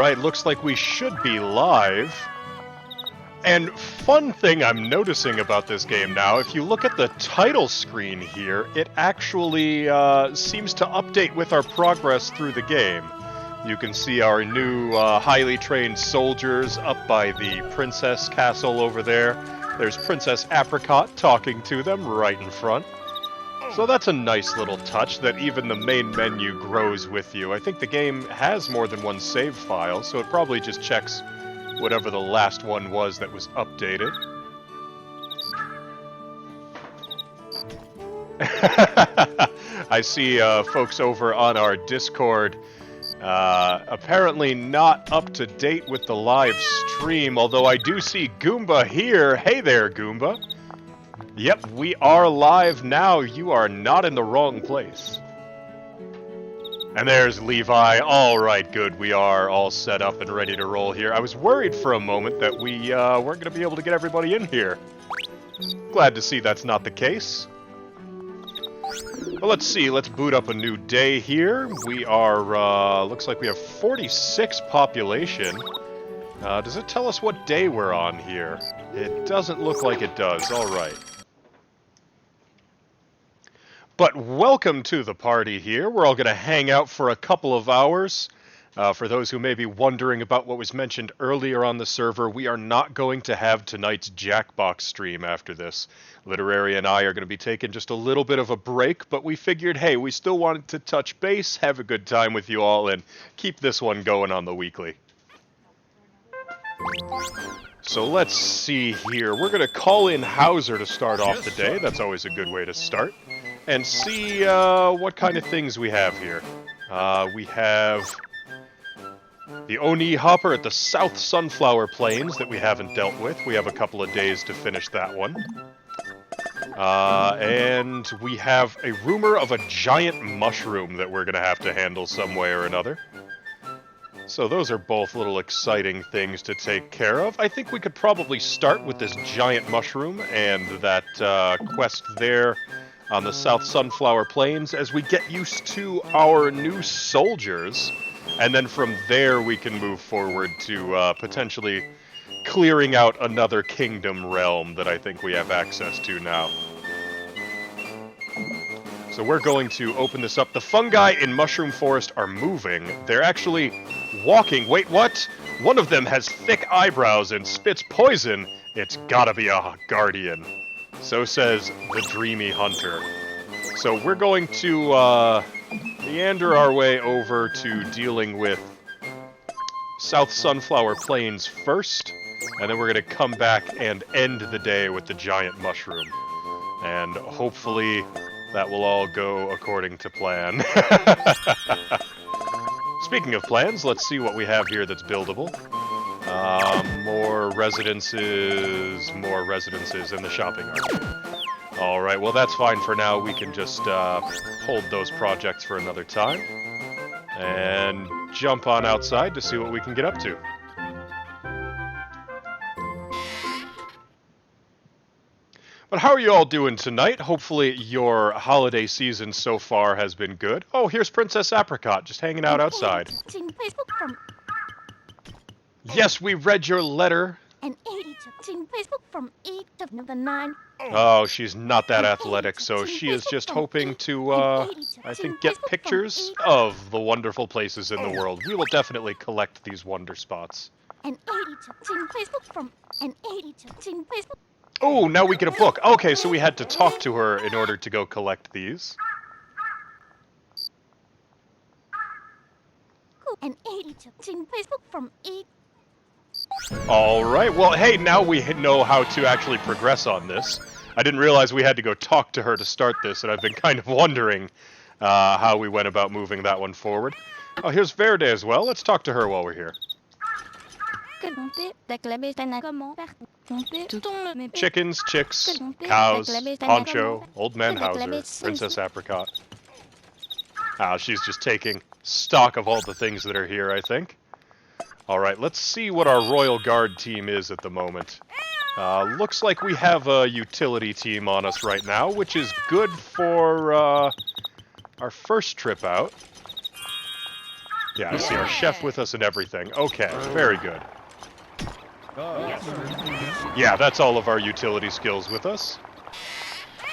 Alright, looks like we should be live. And fun thing I'm noticing about this game now, if you look at the title screen here, it actually seems to update with our progress through the game. You can see our new highly trained soldiers up by the princess castle over there. There's Princess Apricot talking to them right in front. So that's a nice little touch that even the main menu grows with you. I think the game has more than one save file, so it probably just checks whatever the last one was that was updated. I see folks over on our Discord apparently not up to date with the live stream, although I do see Goomba here. Hey there, Goomba. Yep, we are live now. You are not in the wrong place. And there's Levi. All right, good. We are all set up and ready to roll here. I was worried for a moment that we weren't going to be able to get everybody in here. Glad to see that's not the case. Well, let's see. Let's boot up a new day here. We are, looks like we have 46 population. Does it tell us what day we're on here? It doesn't look like it does. All right. But welcome to the party here. We're all going to hang out for a couple of hours. For those who may be wondering about what was mentioned earlier on the server, we are not going to have tonight's Jackbox stream after this. Literary and I are going to be taking just a little bit of a break, but we figured, hey, we still wanted to touch base, have a good time with you all, and keep this one going on the weekly. So let's see here. We're going to call in Hauser to start off the day. That's always a good way to start. And see what kind of things we have here. We have the Oni Hopper at the South Sunflower Plains that we haven't dealt with. We have a couple of days to finish that one. And we have a rumor of a giant mushroom that we're going to have to handle some way or another. So those are both little exciting things to take care of. I think we could probably start with this giant mushroom and that quest there on the South Sunflower Plains as we get used to our new soldiers. And then from there we can move forward to potentially clearing out another kingdom realm that I think we have access to now. So we're going to open this up. The fungi in Mushroom Forest are moving. They're actually walking. Wait, what? One of them has thick eyebrows and spits poison. It's gotta be a guardian. So says the Dreamy Hunter. So we're going to meander our way over to dealing with South Sunflower Plains first, and then we're going to come back and end the day with the giant mushroom. And hopefully that will all go according to plan. Speaking of plans, let's see what we have here that's buildable. More residences in the shopping arcade. Alright, well that's fine for now. We can just hold those projects for another time. And jump on outside to see what we can get up to. But how are you all doing tonight? Hopefully your holiday season so far has been good. Oh, here's Princess Apricot just hanging out outside. Yes, we read your letter. Oh, she's not that athletic, so she is just hoping to, I think, get pictures of the wonderful places in the world. We will definitely collect these wonder spots. Oh, now we get a book. Okay, so we had to talk to her in order to go collect these. Alright, well, hey, now we know how to actually progress on this. I didn't realize we had to go talk to her to start this, and I've been kind of wondering how we went about moving that one forward. Oh, here's Verde as well. Let's talk to her while we're here. Chickens, chicks, cows, Poncho, Old Man Hauser, Princess Apricot. Ah, she's just taking stock of all the things that are here, I think. Alright, let's see what our Royal Guard team is at the moment. Looks like we have a utility team on us right now, which is good for our first trip out. Yeah, I see our chef with us and everything. Okay, very good. Yeah, that's all of our utility skills with us.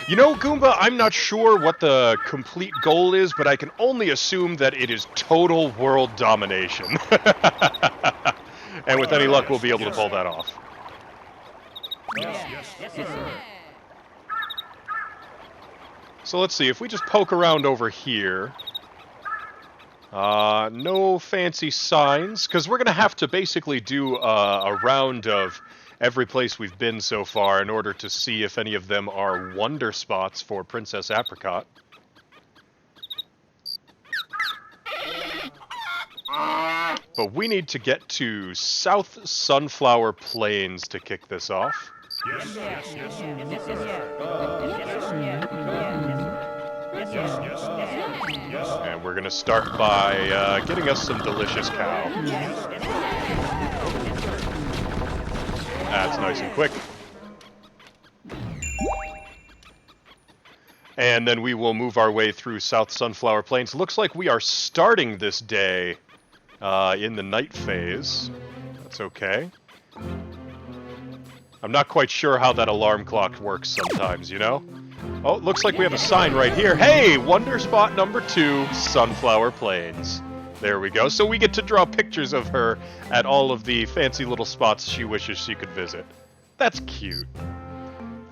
You know, Goomba, I'm not sure what the complete goal is, but I can only assume that it is total world domination. And with any luck, we'll be able to pull that off. So let's see, if we just poke around over here... no fancy signs, because we're going to have to basically do a round of every place we've been so far in order to see if any of them are wonder spots for Princess Apricot. But we need to get to South Sunflower Plains to kick this off. And we're going to start by getting us some delicious cow. That's nice and quick. And then we will move our way through South Sunflower Plains. Looks like we are starting this day in the night phase. That's okay. I'm not quite sure how that alarm clock works sometimes, you know? Oh, looks like we have a sign right here. Hey, wonder spot number 2, Sunflower Plains. There we go. So we get to draw pictures of her at all of the fancy little spots she wishes she could visit. That's cute.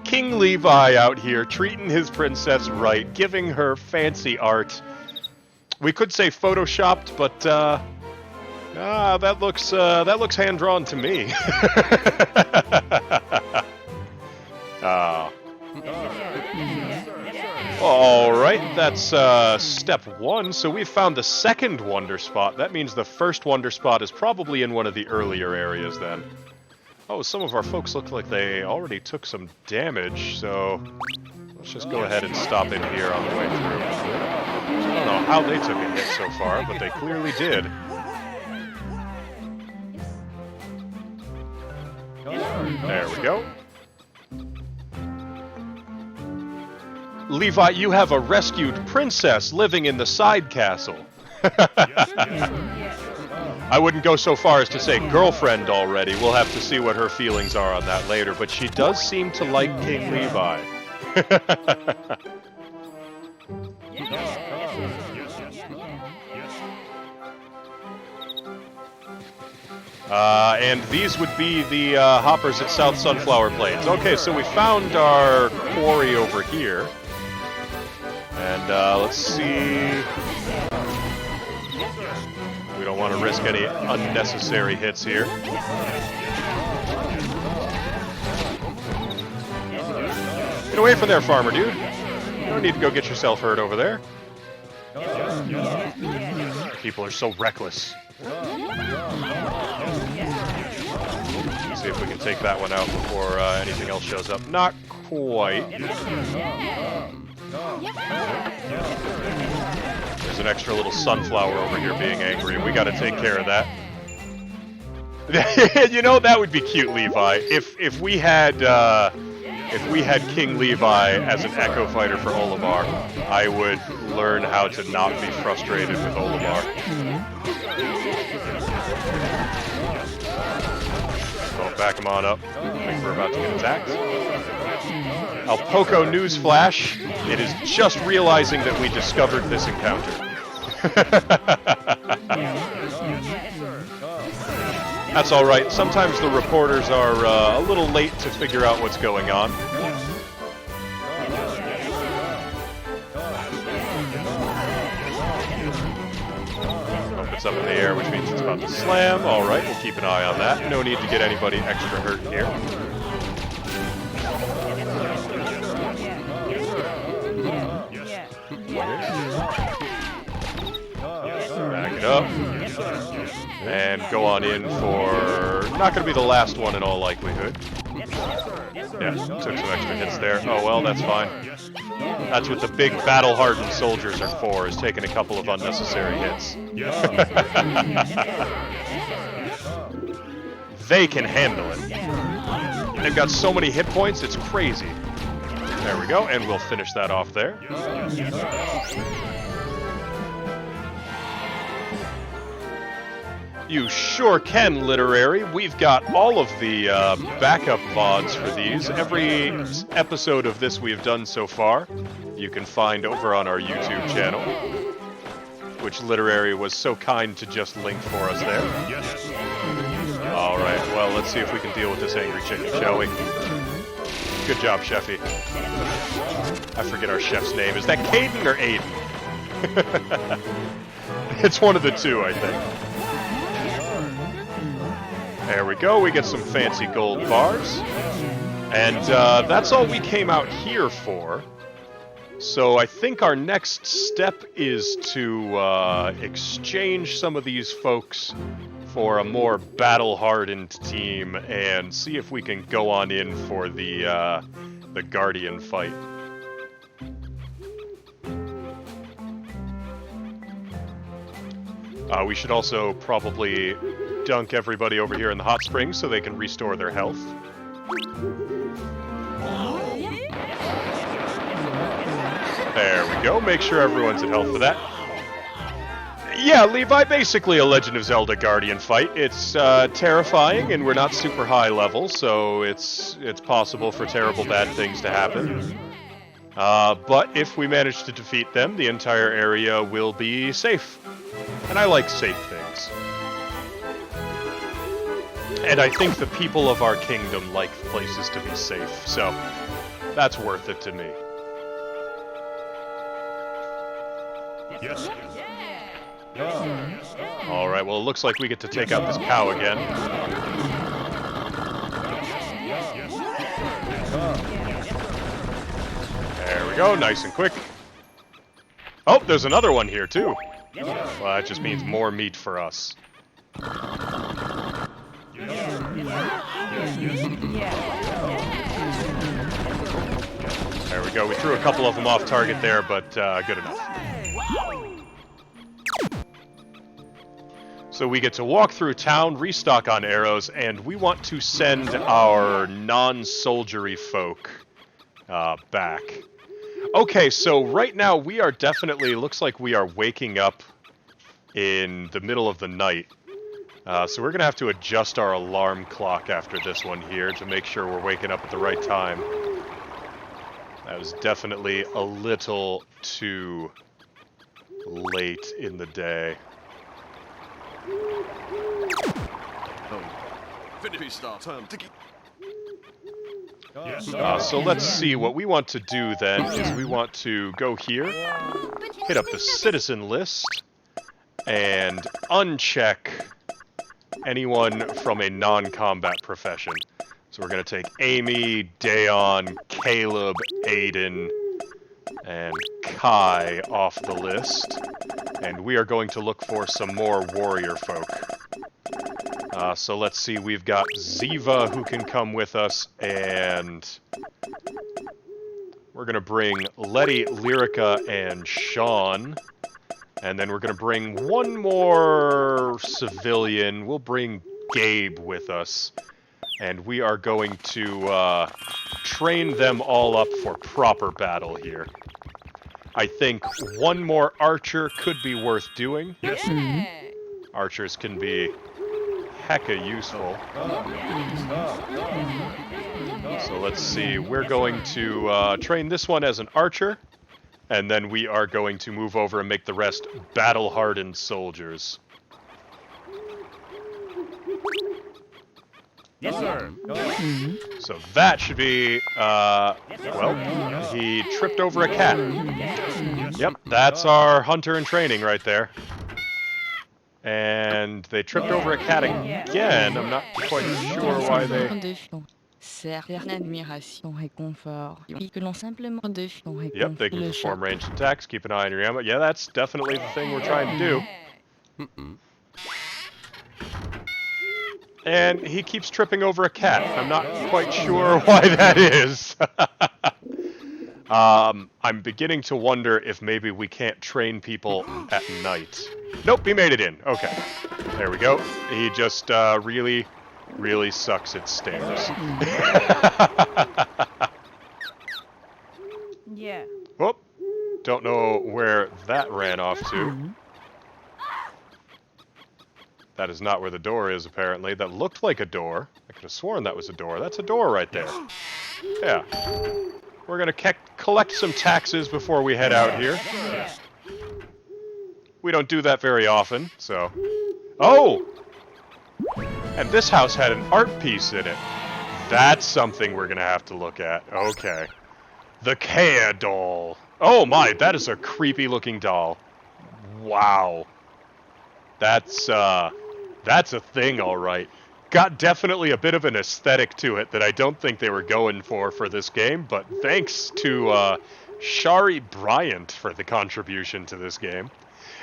King Levi out here treating his princess right, giving her fancy art. We could say photoshopped, but that looks hand-drawn to me. Alright, that's step 1, so we've found the second wonder spot. That means the first wonder spot is probably in one of the earlier areas then. Oh, some of our folks look like they already took some damage, so let's just go ahead and stop in here on the way through. I don't know how they took a hit so far, but they clearly did. There we go. Levi, you have a rescued princess living in the side castle. I wouldn't go so far as to say girlfriend already. We'll have to see what her feelings are on that later, but she does seem to like King Levi. And these would be the hoppers at South Sunflower Plains. Okay, so we found our quarry over here. And let's see... We don't want to risk any unnecessary hits here. Get away from there, farmer dude. You don't need to go get yourself hurt over there. People are so reckless. Let's see if we can take that one out before anything else shows up. Not quite. There's an extra little sunflower over here being angry, and we gotta take care of that. You know, that would be cute, Levi. If we had King Levi as an echo fighter for Olimar, I would learn how to not be frustrated with Olimar. So back him on up. I think we're about to get attacked. Alpoco newsflash. It is just realizing that we discovered this encounter. That's alright. Sometimes the reporters are a little late to figure out what's going on. It's up in the air, which means it's about to slam. Alright, we'll keep an eye on that. No need to get anybody extra hurt here. Back it up. And go on in for... Not going to be the last one in all likelihood. Yeah, took some extra hits there. Oh well, that's fine. That's what the big battle-hardened soldiers are for, is taking a couple of unnecessary hits. They can handle it. They've got so many hit points, it's crazy. There we go, and we'll finish that off there. You sure can, Literary. We've got all of the backup VODs for these. Every episode of this we have done so far, you can find over on our YouTube channel, which Literary was so kind to just link for us there. Alright, well, let's see if we can deal with this angry chicken, shall we? Good job, Chefy. I forget our chef's name. Is that Caden or Aiden? It's one of the two, I think. There we go, we get some fancy gold bars. And that's all we came out here for. So I think our next step is to exchange some of these folks for a more battle-hardened team and see if we can go on in for the Guardian fight. We should also probably dunk everybody over here in the hot springs so they can restore their health. There we go. Make sure everyone's at health for that. Yeah, Levi, basically a Legend of Zelda Guardian fight. It's terrifying, and we're not super high level, so it's possible for terrible bad things to happen. But if we manage to defeat them, the entire area will be safe. And I like safe things. And I think the people of our kingdom like places to be safe, so that's worth it to me. Yes. Alright, well, it looks like we get to take out this cow again. There we go, nice and quick. Oh, there's another one here, too. Well, that just means more meat for us. There we go. We threw a couple of them off target there, but good enough. So we get to walk through town, restock on arrows, and we want to send our non-soldiery folk back. Okay, so right now we are definitely, looks like we are waking up in the middle of the night. So we're going to have to adjust our alarm clock after this one here to make sure we're waking up at the right time. That was definitely a little too late in the day. So let's see, what we want to do then is we want to go here, hit up the citizen list, and uncheck anyone from a non-combat profession. So we're going to take Amy, Dayon, Caleb, Aiden, and Kai off the list. And we are going to look for some more warrior folk. So let's see, we've got Ziva who can come with us, and we're going to bring Letty, Lyrica, and Sean. And then we're going to bring one more civilian. We'll bring Gabe with us. And we are going to train them all up for proper battle here. I think one more archer could be worth doing. Yeah. Archers can be hecka useful. So let's see, we're going to train this one as an archer, and then we are going to move over and make the rest battle-hardened soldiers. Yes, sir. So that should be, well, he tripped over a cat. Yep, that's our hunter in training right there. And they tripped over a cat again. I'm not quite sure why they... Yep, they can perform ranged attacks. Keep an eye on your ammo. Yeah, that's definitely the thing we're trying to do. And he keeps tripping over a cat. I'm not quite sure why that is. I'm beginning to wonder if maybe we can't train people at night. Nope, he made it in. Okay. There we go. He just really, really sucks at stairs. Yeah. Whoop. Don't know where that ran off to. That is not where the door is, apparently. That looked like a door. I could have sworn that was a door. That's a door right there. Yeah. We're gonna collect some taxes before we head out here. We don't do that very often, so... Oh! And this house had an art piece in it. That's something we're gonna have to look at. Okay. The Kea doll. Oh my, that is a creepy looking doll. Wow. That's a thing, alright. Got definitely a bit of an aesthetic to it that I don't think they were going for this game, but thanks to Shari Bryant for the contribution to this game.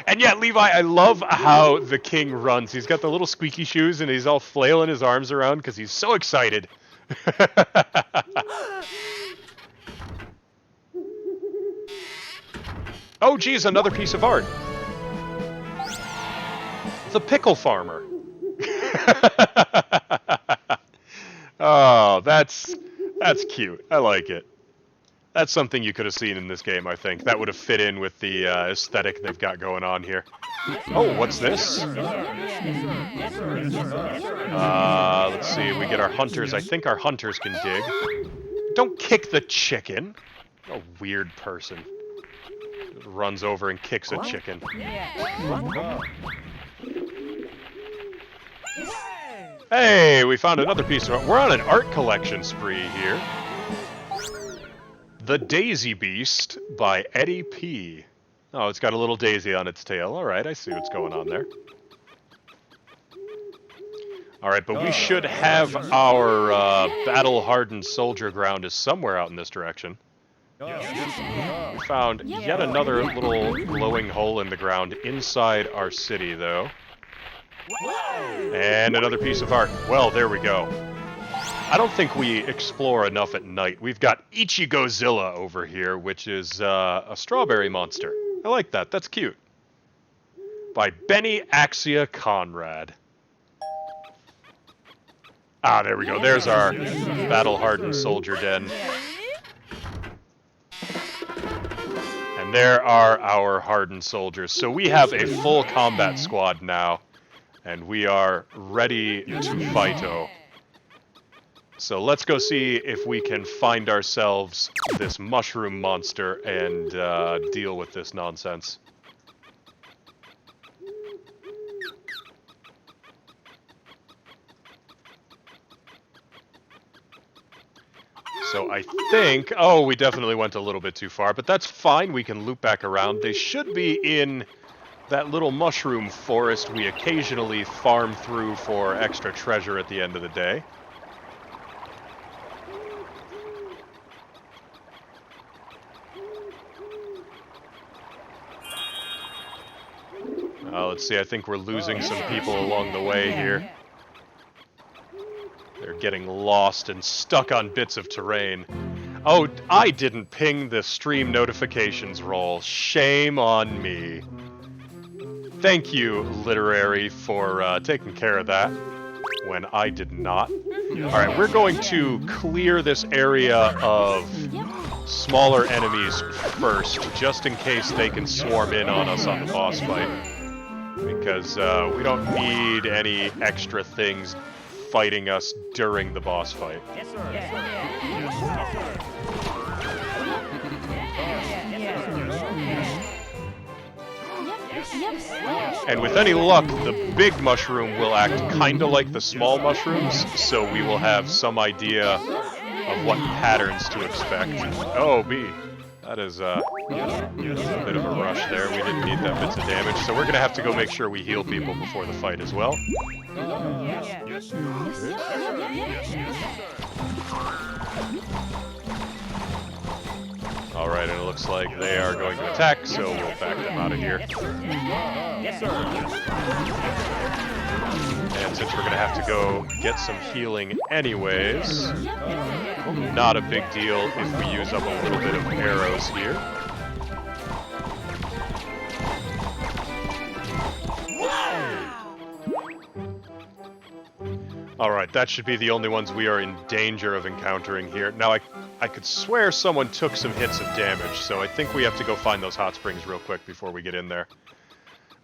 And yeah, Levi, I love how the king runs. He's got the little squeaky shoes and he's all flailing his arms around because he's so excited. Oh, geez, another piece of art. The pickle farmer. Oh, that's cute. I like it. That's something you could have seen in this game, I think. That would have fit in with the aesthetic they've got going on here. Oh, what's this? Let's see. We get our hunters. I think our hunters can dig. Don't kick the chicken. A weird person. Runs over and kicks a chicken. Hey, we found another piece of art. We're on an art collection spree here. The Daisy Beast by Eddie P. Oh, it's got a little daisy on its tail. Alright, I see what's going on there. Alright, but we should have our battle-hardened soldier ground is somewhere out in this direction. We found yet another little glowing hole in the ground inside our city, though. And another piece of art. Well, there we go. I don't think we explore enough at night. We've got Ichigozilla over here, which is a strawberry monster. I like that. That's cute. By Benny Axia Conrad. Ah, there we go. There's our battle-hardened soldier den. And there are our hardened soldiers. So we have a full combat squad now. And we are ready to fight-o. So let's go see if we can find ourselves this mushroom monster and deal with this nonsense. So I think... Oh, we definitely went a little bit too far, but that's fine. We can loop back around. They should be in that little mushroom forest we occasionally farm through for extra treasure at the end of the day. Let's see, I think we're losing some people along the way here. They're getting lost and stuck on bits of terrain. Oh, I didn't ping the stream notifications roll. Shame on me. Thank you, Literary, for taking care of that when I did not. Alright, we're going to clear this area of smaller enemies first, just in case they can swarm in on us on the boss fight. Because we don't need any extra things fighting us during the boss fight. Yes, sir. And with any luck, the big mushroom will act kinda like the small mushrooms, so we will have some idea of what patterns to expect. Oh, B. That is a bit of a rush there. We didn't need that bits of damage, so we're gonna have to go make sure we heal people before the fight as well. Yes, sir. Alright, and it looks like they are going to attack, so we'll back them out of here. Yes, sir. And since we're gonna have to go get some healing anyways, not a big deal if we use up a little bit of arrows here. Alright, that should be the only ones we are in danger of encountering here. Now, I could swear someone took some hits of damage, so I think we have to go find those hot springs real quick before we get in there.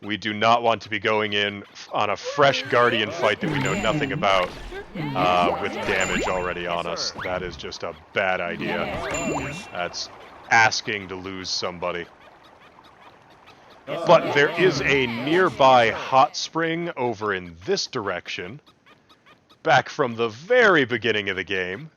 We do not want to be going in on a fresh Guardian fight that we know nothing about with damage already on us. That is just a bad idea. That's asking to lose somebody. But there is a nearby hot spring over in this direction, back from the very beginning of the game.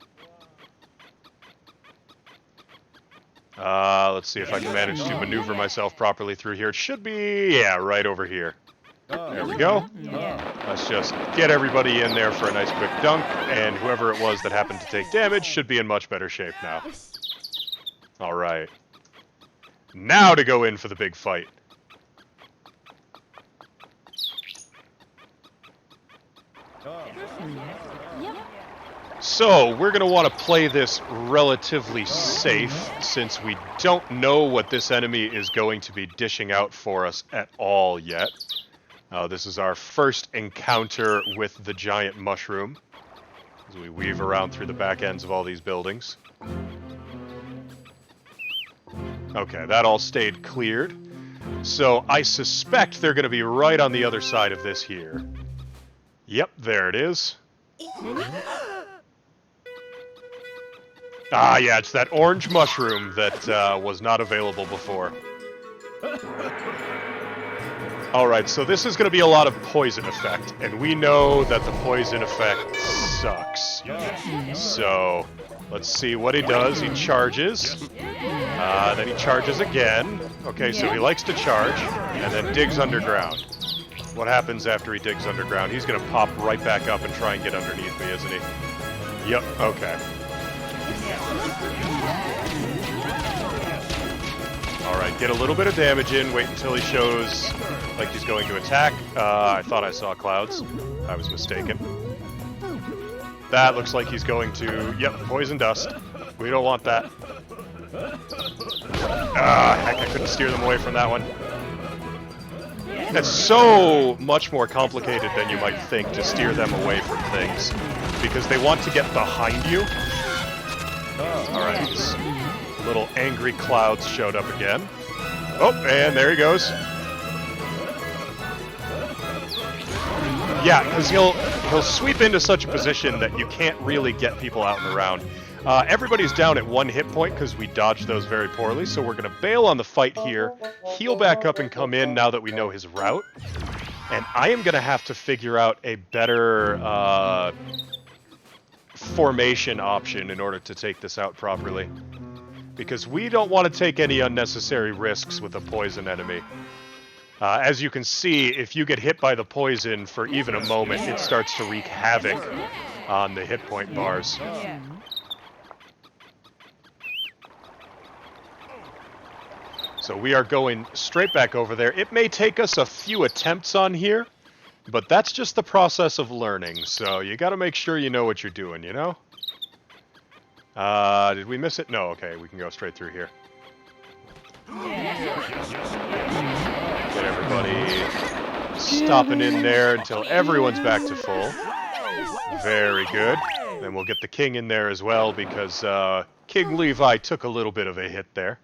Let's see if I can manage to maneuver myself properly through here. It should be, yeah, right over here. There we go. Let's just get everybody in there for a nice quick dunk, and whoever it was that happened to take damage should be in much better shape now. Alright. Now to go in for the big fight. So, we're going to want to play this relatively safe, since we don't know what this enemy is going to be dishing out for us at all yet. This is our first encounter with the giant mushroom, as we weave around through the back ends of all these buildings. Okay, that all stayed cleared. So, I suspect they're going to be right on the other side of this here. Yep, there it is. Ah, yeah, it's that orange mushroom that was not available before. Alright, so this is going to be a lot of poison effect, and we know that the poison effect sucks. So, let's see what he does. He charges, then he charges again. Okay, so he likes to charge, and then digs underground. What happens after he digs underground? He's going to pop right back up and try and get underneath me, isn't he? Yep, okay. Alright, get a little bit of damage in, wait until he shows like he's going to attack. I thought I saw clouds. I was mistaken. That looks like he's going to... Yep, poison dust. We don't want that. Heck, I couldn't steer them away from that one. That's so much more complicated than you might think to steer them away from things, because they want to get behind you. Alright, little angry clouds showed up again. Oh, and there he goes. Yeah, because he'll sweep into such a position that you can't really get people out and around. Everybody's down at 1 hit point because we dodged those very poorly, so we're going to bail on the fight here, heal back up and come in now that we know his route. And I am going to have to figure out a better formation option in order to take this out properly. Because we don't want to take any unnecessary risks with a poison enemy. As you can see, if you get hit by the poison for even a moment, it starts to wreak havoc on the hit point bars. So we are going straight back over there. It may take us a few attempts on here, but that's just the process of learning, so you gotta make sure you know what you're doing, you know? Did we miss it? No, okay, we can go straight through here. Get everybody stopping in there until everyone's back to full. Very good. Then we'll get the king in there as well, because King Levi took a little bit of a hit there.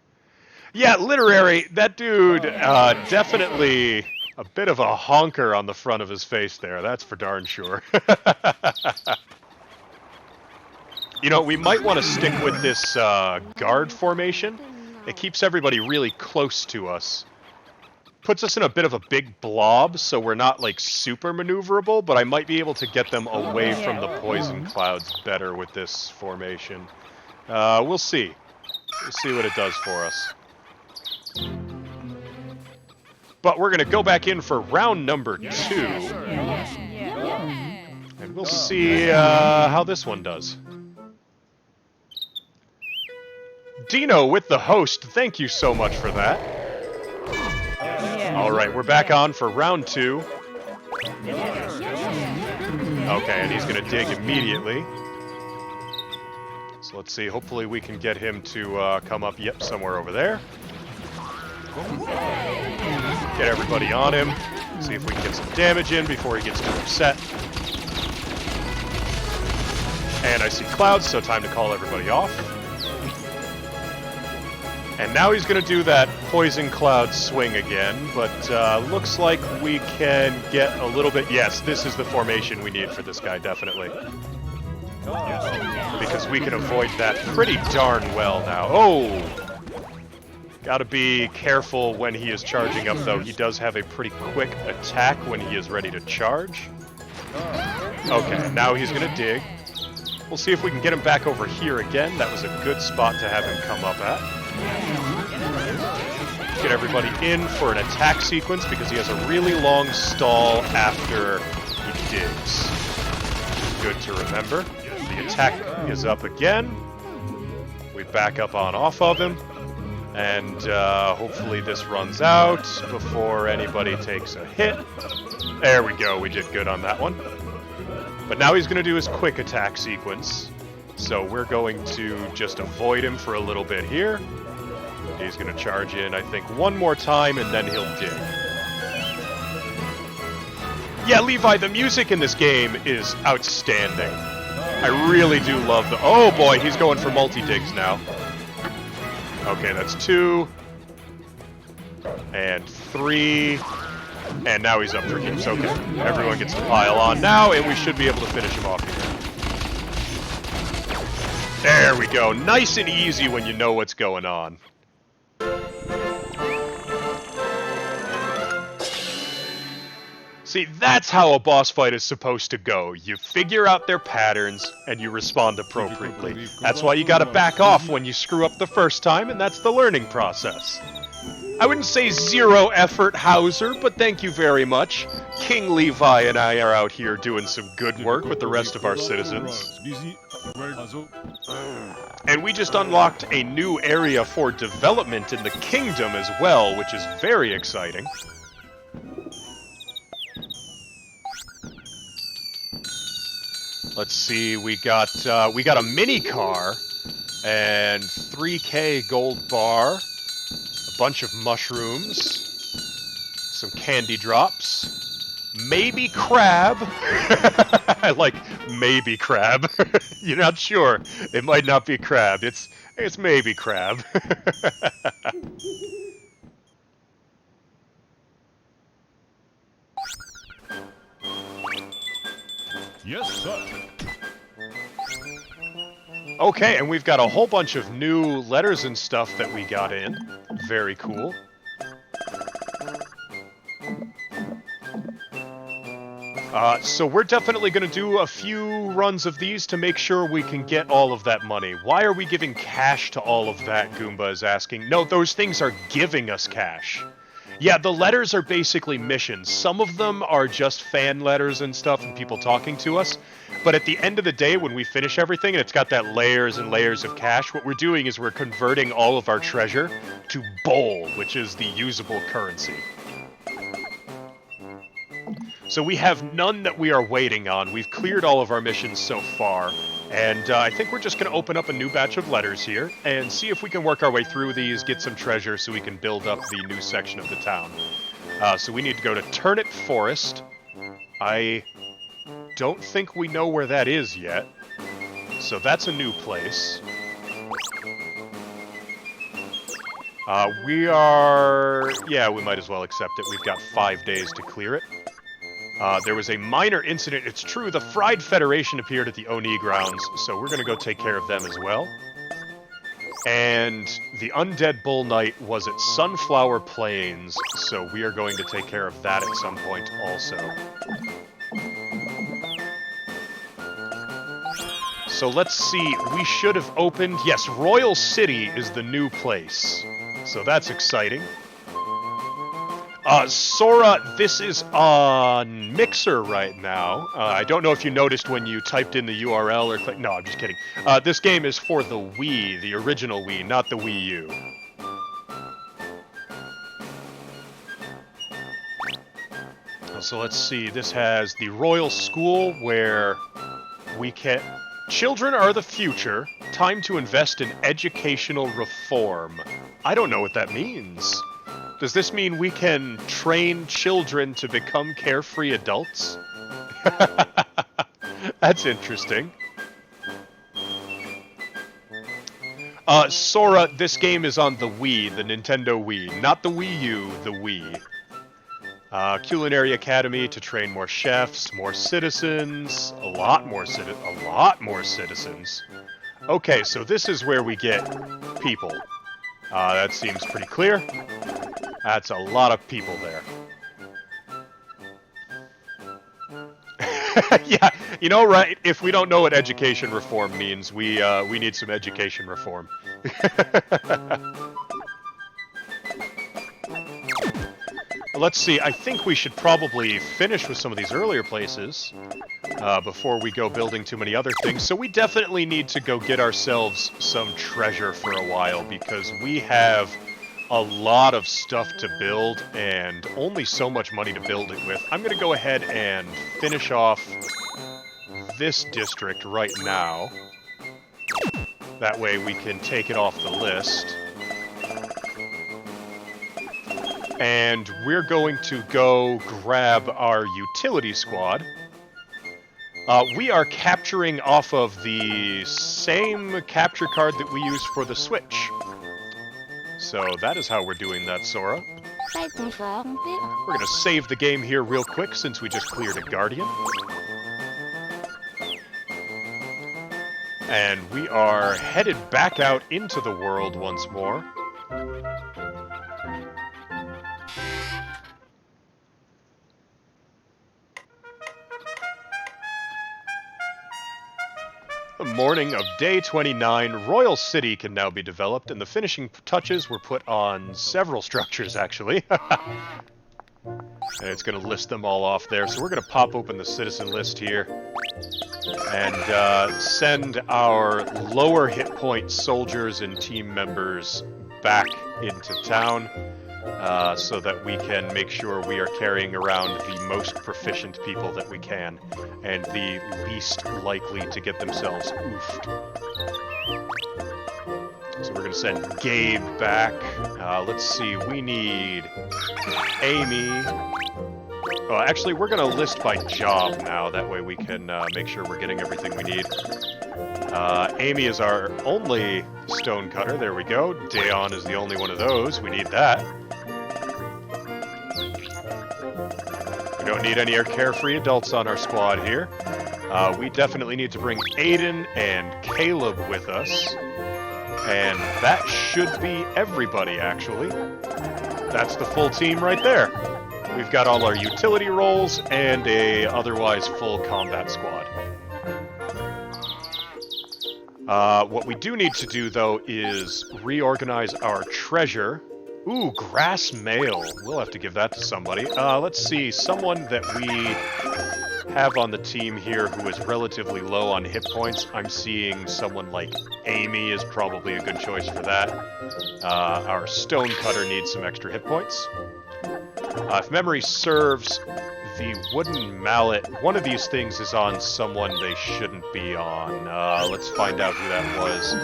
Yeah, literary, that dude, definitely a bit of a honker on the front of his face there, that's for darn sure. You know, we might want to stick with this guard formation. It keeps everybody really close to us. Puts us in a bit of a big blob, so we're not, like, super maneuverable, but I might be able to get them away from the poison clouds better with this formation. We'll see. We'll see what it does for us. But we're going to go back in for round number 2. And we'll see how this one does. Dino with the host, thank you so much for that. Alright, we're back on for round 2. Okay, and he's going to dig immediately. So let's see, hopefully we can get him to come up, yep, somewhere over there. Get everybody on him. See if we can get some damage in before he gets too upset. And I see clouds, so time to call everybody off. And now he's going to do that poison cloud swing again, but looks like we can get a little bit... Yes, this is the formation we need for this guy, definitely. Because we can avoid that pretty darn well now. Oh! Gotta be careful when he is charging up, though. He does have a pretty quick attack when he is ready to charge. Okay, now he's gonna dig. We'll see if we can get him back over here again. That was a good spot to have him come up at. Get everybody in for an attack sequence because he has a really long stall after he digs. Good to remember. The attack is up again. We back up on off of him. And hopefully this runs out before anybody takes a hit. There we go, we did good on that one. But now he's going to do his quick attack sequence. So we're going to just avoid him for a little bit here. He's going to charge in, I think, one more time, and then he'll dig. Yeah, Levi, the music in this game is outstanding. I really do love the... Oh boy, he's going for multi-digs now. Okay, that's 2. And 3. And now he's up for keeps. Okay, everyone gets to pile on now, and we should be able to finish him off here. There we go. Nice and easy when you know what's going on. See, that's how a boss fight is supposed to go. You figure out their patterns, and you respond appropriately. That's why you gotta back off when you screw up the first time, and that's the learning process. I wouldn't say zero effort, Hauser, but thank you very much. King Levi and I are out here doing some good work with the rest of our citizens. And we just unlocked a new area for development in the kingdom as well, which is very exciting. Let's see, we got a mini car and 3K gold bar, a bunch of mushrooms, some candy drops, maybe crab. I like maybe crab. You're not sure. It might not be crab. It's maybe crab. Yes, sir. Okay, and we've got a whole bunch of new letters and stuff that we got in. Very cool. So we're definitely going to do a few runs of these to make sure we can get all of that money. Why are we giving cash to all of that, Goomba is asking. No, those things are giving us cash. Yeah, the letters are basically missions. Some of them are just fan letters and stuff and people talking to us. But at the end of the day, when we finish everything and it's got that layers and layers of cash, what we're doing is we're converting all of our treasure to bowl, which is the usable currency. So we have none that we are waiting on. We've cleared all of our missions so far. And I think we're just going to open up a new batch of letters here and see if we can work our way through these, get some treasure so we can build up the new section of the town. So we need to go to Turnip Forest. I don't think we know where that is yet. So that's a new place. Yeah, we might as well accept it. We've got 5 days to clear it. There was a minor incident. It's true, the Fried Federation appeared at the Oni grounds, so we're going to go take care of them as well. And the Undead Bull Knight was at Sunflower Plains, so we are going to take care of that at some point also. So let's see, we should have opened... Yes, Royal City is the new place, so that's exciting. Sora, this is on Mixer right now. I don't know if you noticed when you typed in the URL or clicked... No, I'm just kidding. This game is for the Wii, the original Wii, not the Wii U. So let's see, this has the Royal School where we can... Children are the future. Time to invest in educational reform. I don't know what that means. Does this mean we can train children to become carefree adults? That's interesting. Sora, this game is on the Wii, the Nintendo Wii, not the Wii U, the Wii. Culinary Academy to train more chefs, more citizens, a lot more citizens. Okay, so this is where we get people. That seems pretty clear. That's a lot of people there. Yeah, you know, right? If we don't know what education reform means, we need some education reform. Let's see, I think we should probably finish with some of these earlier places before we go building too many other things. So we definitely need to go get ourselves some treasure for a while, because we have a lot of stuff to build and only so much money to build it with. I'm going to go ahead and finish off this district right now. That way we can take it off the list. And we're going to go grab our utility squad. We are capturing off of the same capture card that we use for the Switch. So that is how we're doing that, Sora. We're going to save the game here real quick since we just cleared a Guardian. And we are headed back out into the world once more. The morning of day 29, Royal City can now be developed, and the finishing touches were put on several structures, actually. And it's going to list them all off there, so we're going to pop open the citizen list here and send our lower hit point soldiers and team members back into town so that we can make sure we are carrying around the most proficient people that we can and the least likely to get themselves oofed. So we're going to send Gabe back. Let's see, we need Amy. Oh, actually, we're going to list by job now. That way we can make sure we're getting everything we need. Amy is our only stonecutter. There we go. Dayon is the only one of those. We need that. We don't need any carefree adults on our squad here. We definitely need to bring Aiden and Caleb with us. And that should be everybody, actually. That's the full team right there. We've got all our utility roles and a otherwise full combat squad. What we do need to do, though, is reorganize our treasure. Ooh, grass mail. We'll have to give that to somebody. Let's see, someone that we have on the team here who is relatively low on hit points. I'm seeing someone like Amy is probably a good choice for that. Our stonecutter needs some extra hit points. If memory serves, the wooden mallet, one of these things is on someone they shouldn't be on. Let's find out who that was.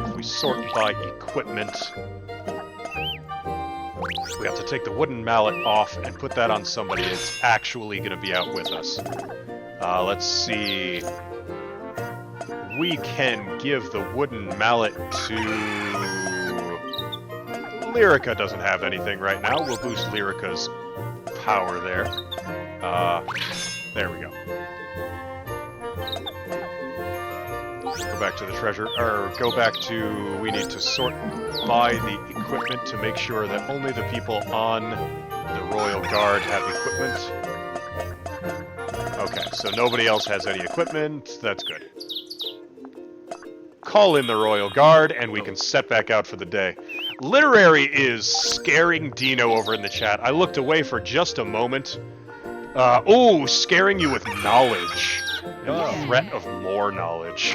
If we sort by equipment, we have to take the wooden mallet off and put that on somebody that's actually going to be out with us. Let's see. We can give the wooden mallet to... Lyrica doesn't have anything right now. We'll boost Lyrica's power there. There we go. Go back to the treasure, or go back to, we need to sort by the equipment to make sure that only the people on the Royal Guard have equipment. Okay, so nobody else has any equipment. That's good. Call in the Royal Guard, and we can set back out for the day. Literary is scaring Dino over in the chat. I looked away for just a moment. Oh, scaring you with knowledge. And the threat of more knowledge.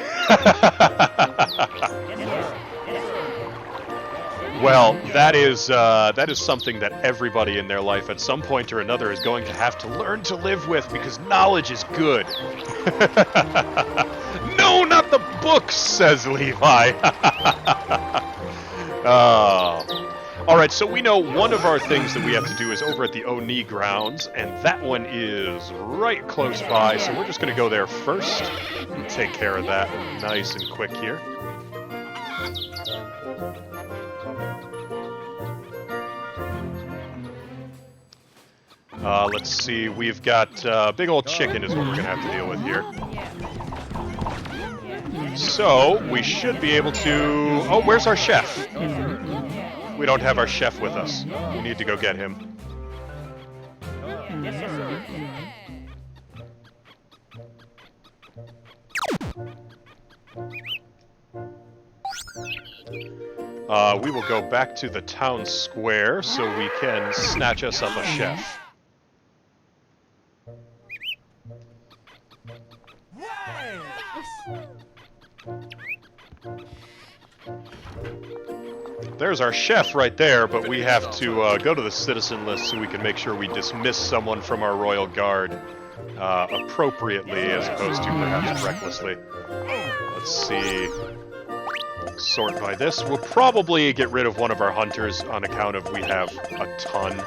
Well, that is something that everybody in their life at some point or another is going to have to learn to live with, because knowledge is good. No, not the books, says Levi. Alright, so we know one of our things that we have to do is over at the Oni grounds, and that one is right close by, so we're just going to go there first and take care of that nice and quick here. Let's see, we've got big old chicken is what we're gonna have to deal with here. So, we should be able to... Oh, where's our chef? We don't have our chef with us. We need to go get him. We will go back to the town square so we can snatch us up a chef. There's our chef right there, but we have to go to the citizen list so we can make sure we dismiss someone from our royal guard appropriately as opposed to perhaps recklessly. Let's see. Sort by this. We'll probably get rid of one of our hunters on account of we have a ton.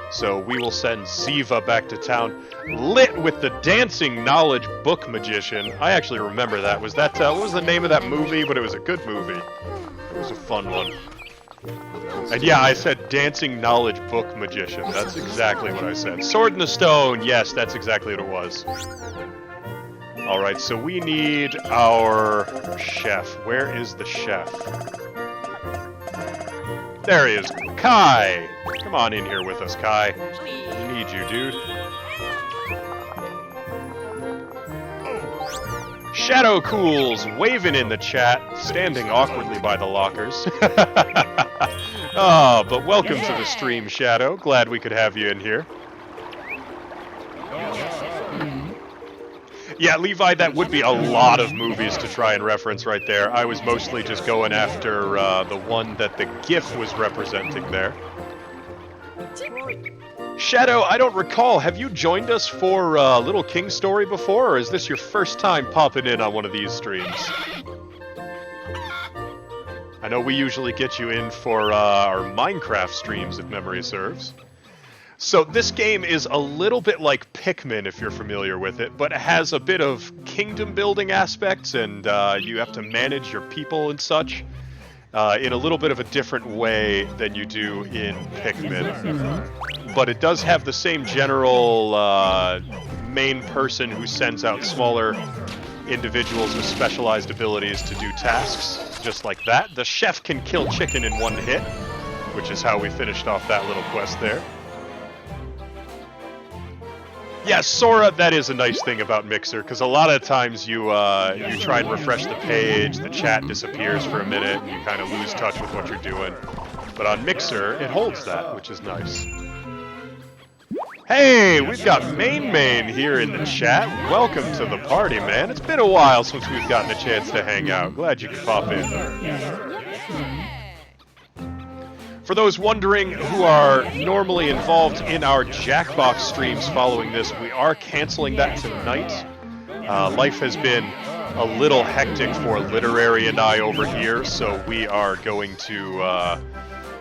So we will send Ziva back to town, lit with the dancing knowledge book magician. I actually remember that. Was that what was the name of that movie? But it was a good movie. It was a fun one. And yeah, I said dancing knowledge book magician. That's exactly what I said. Sword in the Stone. Yes, that's exactly what it was. All right, so we need our chef. Where is the chef? There he is. Kai! Come on in here with us, Kai. We need you, dude. Shadow Cools waving in the chat, standing awkwardly by the lockers. Oh, but welcome to the stream, Shadow. Glad we could have you in here. Yeah, Levi, that would be a lot of movies to try and reference right there. I was mostly just going after the one that the GIF was representing there. Shadow, I don't recall, have you joined us for Little King Story before, or is this your first time popping in on one of these streams? I know we usually get you in for our Minecraft streams, if memory serves. So this game is a little bit like Pikmin, if you're familiar with it, but it has a bit of kingdom building aspects, and you have to manage your people and such in a little bit of a different way than you do in Pikmin. But it does have the same general main person who sends out smaller individuals with specialized abilities to do tasks, just like that. The chef can kill chicken in one hit, which is how we finished off that little quest there. Yeah, Sora, that is a nice thing about Mixer, because a lot of times you try and refresh the page, the chat disappears for a minute, and you kind of lose touch with what you're doing. But on Mixer, it holds that, which is nice. Hey, we've got Main here in the chat. Welcome to the party, man. It's been a while since we've gotten a chance to hang out. Glad you could pop in. For those wondering who are normally involved in our Jackbox streams following this, we are canceling that tonight. Life has been a little hectic for Literary and I over here, so we are going to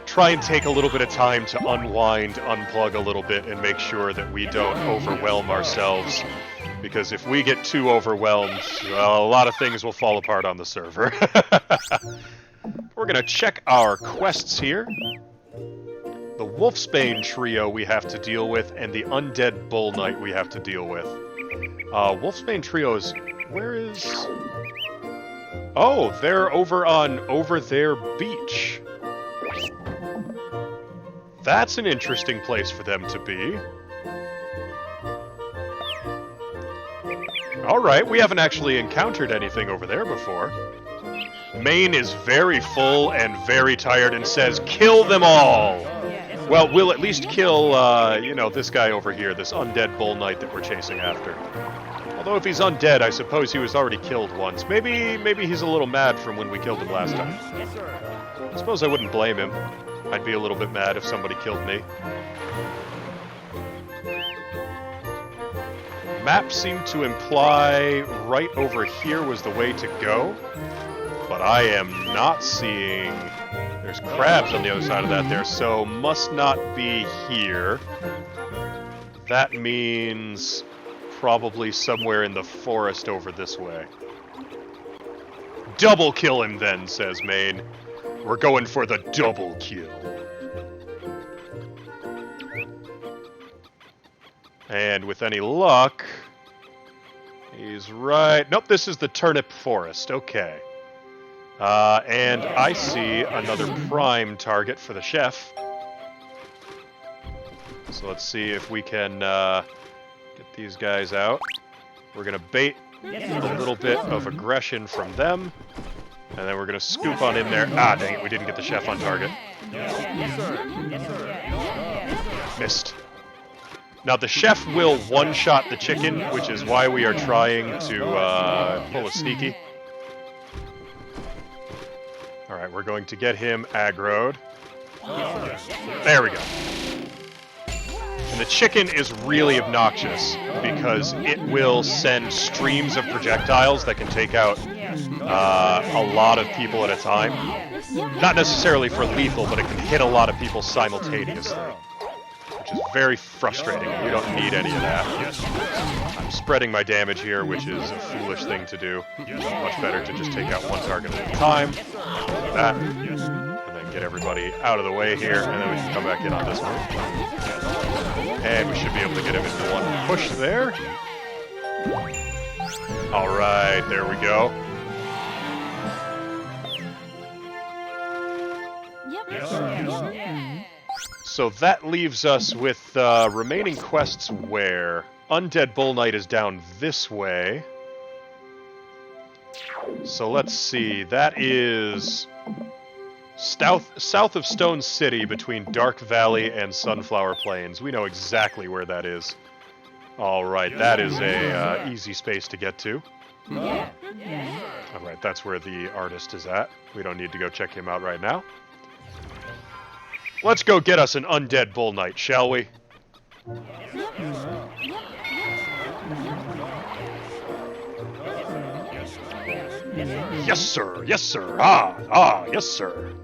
try and take a little bit of time to unwind, unplug a little bit, and make sure that we don't overwhelm ourselves. Because if we get too overwhelmed, well, a lot of things will fall apart on the server. We're going to check our quests here. The Wolfsbane trio we have to deal with, and the Undead Bull Knight we have to deal with. Wolfsbane trio is... Where is... Oh, they're over on Over There Beach. That's an interesting place for them to be. Alright, we haven't actually encountered anything over there before. Maine is very full and very tired and says, kill them all! Well, we'll at least kill, this guy over here, this undead bull knight that we're chasing after. Although if he's undead, I suppose he was already killed once. Maybe he's a little mad from when we killed him last time. I suppose I wouldn't blame him. I'd be a little bit mad if somebody killed me. Map seemed to imply right over here was the way to go. But I am not seeing... There's crabs on the other side of that there, so must not be here. That means probably somewhere in the forest over this way. Double kill him then, says Maine. We're going for the double kill. And with any luck, he's right. Nope, this is the Turnip Forest. Okay. And I see another prime target for the chef. So let's see if we can get these guys out. We're going to bait a little bit of aggression from them. And then we're going to scoop on in there. Ah, dang it, we didn't get the chef on target. Missed. Now, the chef will one-shot the chicken, which is why we are trying to pull a sneaky. Alright, we're going to get him aggroed. There we go. And the chicken is really obnoxious because it will send streams of projectiles that can take out a lot of people at a time. Not necessarily for lethal, but it can hit a lot of people simultaneously. Which is very frustrating. We don't need any of that. I'm spreading my damage here, which is a foolish thing to do. Much better to just take out one target at a time. Like that. And then get everybody out of the way here, and then we can come back in on this one. And we should be able to get him into one push there. Alright, there we go. So that leaves us with remaining quests where Undead Bull Knight is down this way. So let's see, that is south of Stone City between Dark Valley and Sunflower Plains. We know exactly where that is. Alright, that is a easy space to get to. Alright, that's where the artist is at. We don't need to go check him out right now. Let's go get us an Undead Bull Knight, shall we? Yes, sir. Yes, sir. Yes, sir.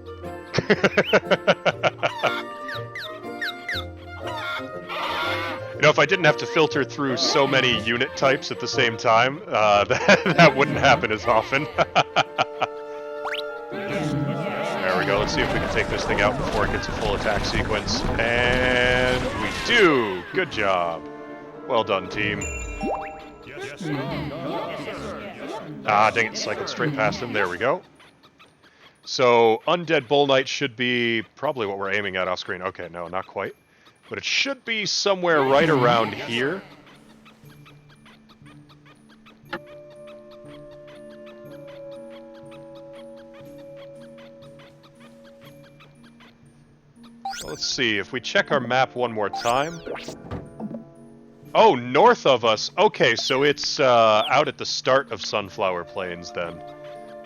You know, if I didn't have to filter through so many unit types at the same time, that wouldn't happen as often. There we go. Let's see if we can take this thing out before it gets a full attack sequence. And we do! Good job. Well done, team. Ah, dang it. Cycled straight past him. There we go. So, Undead Bull Knight should be probably what we're aiming at off screen. Okay, no, not quite. But it should be somewhere right around here. Let's see, if we check our map one more time. Oh, north of us. Okay, so it's out at the start of Sunflower Plains then.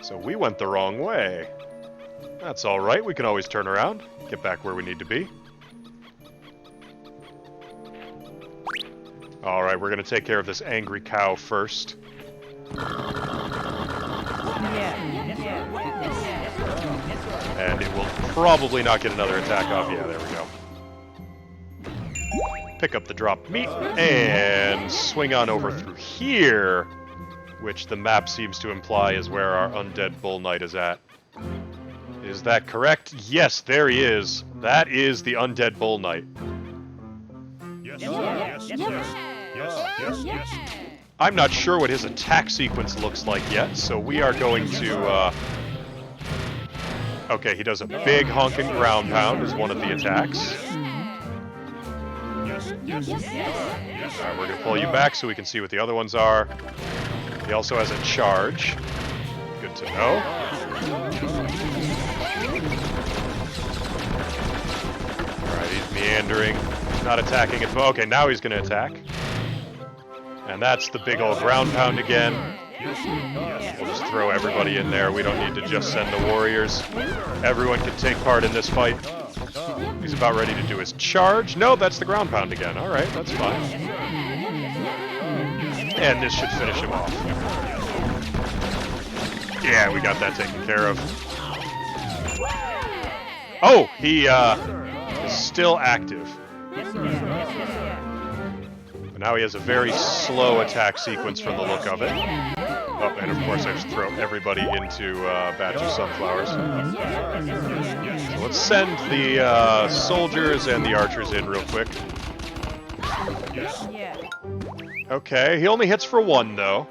So we went the wrong way. That's alright, we can always turn around, get back where we need to be. Alright, we're gonna take care of this angry cow first. And it will probably not get another attack off. Yeah, there we go. Pick up the drop meat and swing on over through here, which the map seems to imply is where our Undead Bull Knight is at. Is that correct? Yes, there he is. That is the Undead Bull Knight. Yes, sir. Yes, yes, yes. I'm not sure what his attack sequence looks like yet, so we are going to... Okay, he does a big honking ground pound as one of the attacks. Alright, we're going to pull you back so we can see what the other ones are. He also has a charge. Good to know. Alright, he's meandering. He's not attacking it. Okay, now he's going to attack. And that's the big old ground pound again. We'll just throw everybody in there. We don't need to just send the warriors. Everyone can take part in this fight. He's about ready to do his charge. No, that's the ground pound again. Alright, that's fine. And this should finish him off. Yeah, we got that taken care of. Oh, he is still active. But now he has a very slow attack sequence from the look of it. Oh, and of course I just throw everybody into a batch of sunflowers. So let's send the soldiers and the archers in real quick. Okay, he only hits for 1, though.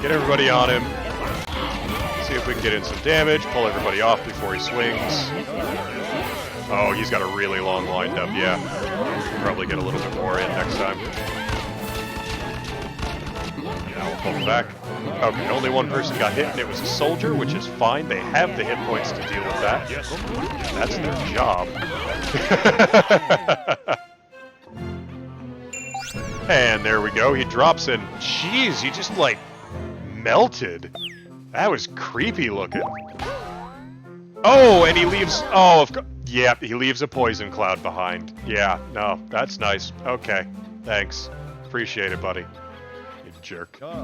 Get everybody on him. See if we can get in some damage. Pull everybody off before he swings. Oh, he's got a really long wind-up, yeah. Probably get a little bit more in next time. Now we'll pull him back. Okay, only one person got hit, and it was a soldier, which is fine. They have the hit points to deal with that. That's their job. And there we go. He drops in. Jeez, he just, like, melted. That was creepy looking. Oh, and he leaves... Oh, of course. Yeah, he leaves a poison cloud behind. Yeah, no, that's nice. Okay, thanks. Appreciate it, buddy. You jerk. So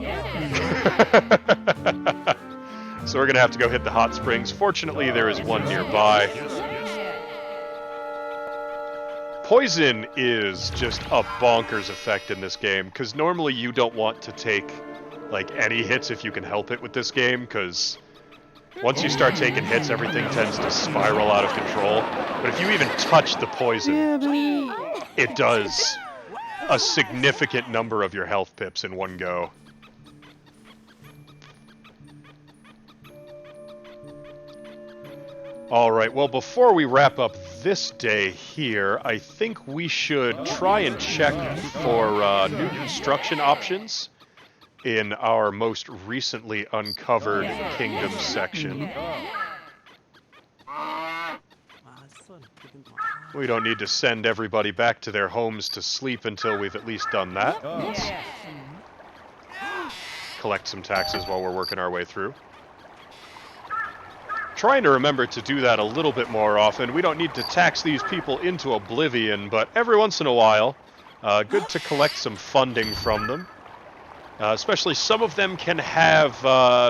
we're gonna have to go hit the hot springs. Fortunately, there is one nearby. Poison is just a bonkers effect in this game, because normally you don't want to take, like, any hits if you can help it with this game, because once you start taking hits, everything tends to spiral out of control. But if you even touch the poison, it does a significant number of your health pips in one go. Alright, well, before we wrap up this day here, I think we should try and check for new construction options in our most recently uncovered kingdom section. We don't need to send everybody back to their homes to sleep until we've at least done that. Let's collect some taxes while we're working our way through. Trying to remember to do that a little bit more often. We don't need to tax these people into oblivion, but every once in a while, good to collect some funding from them. Especially some of them can have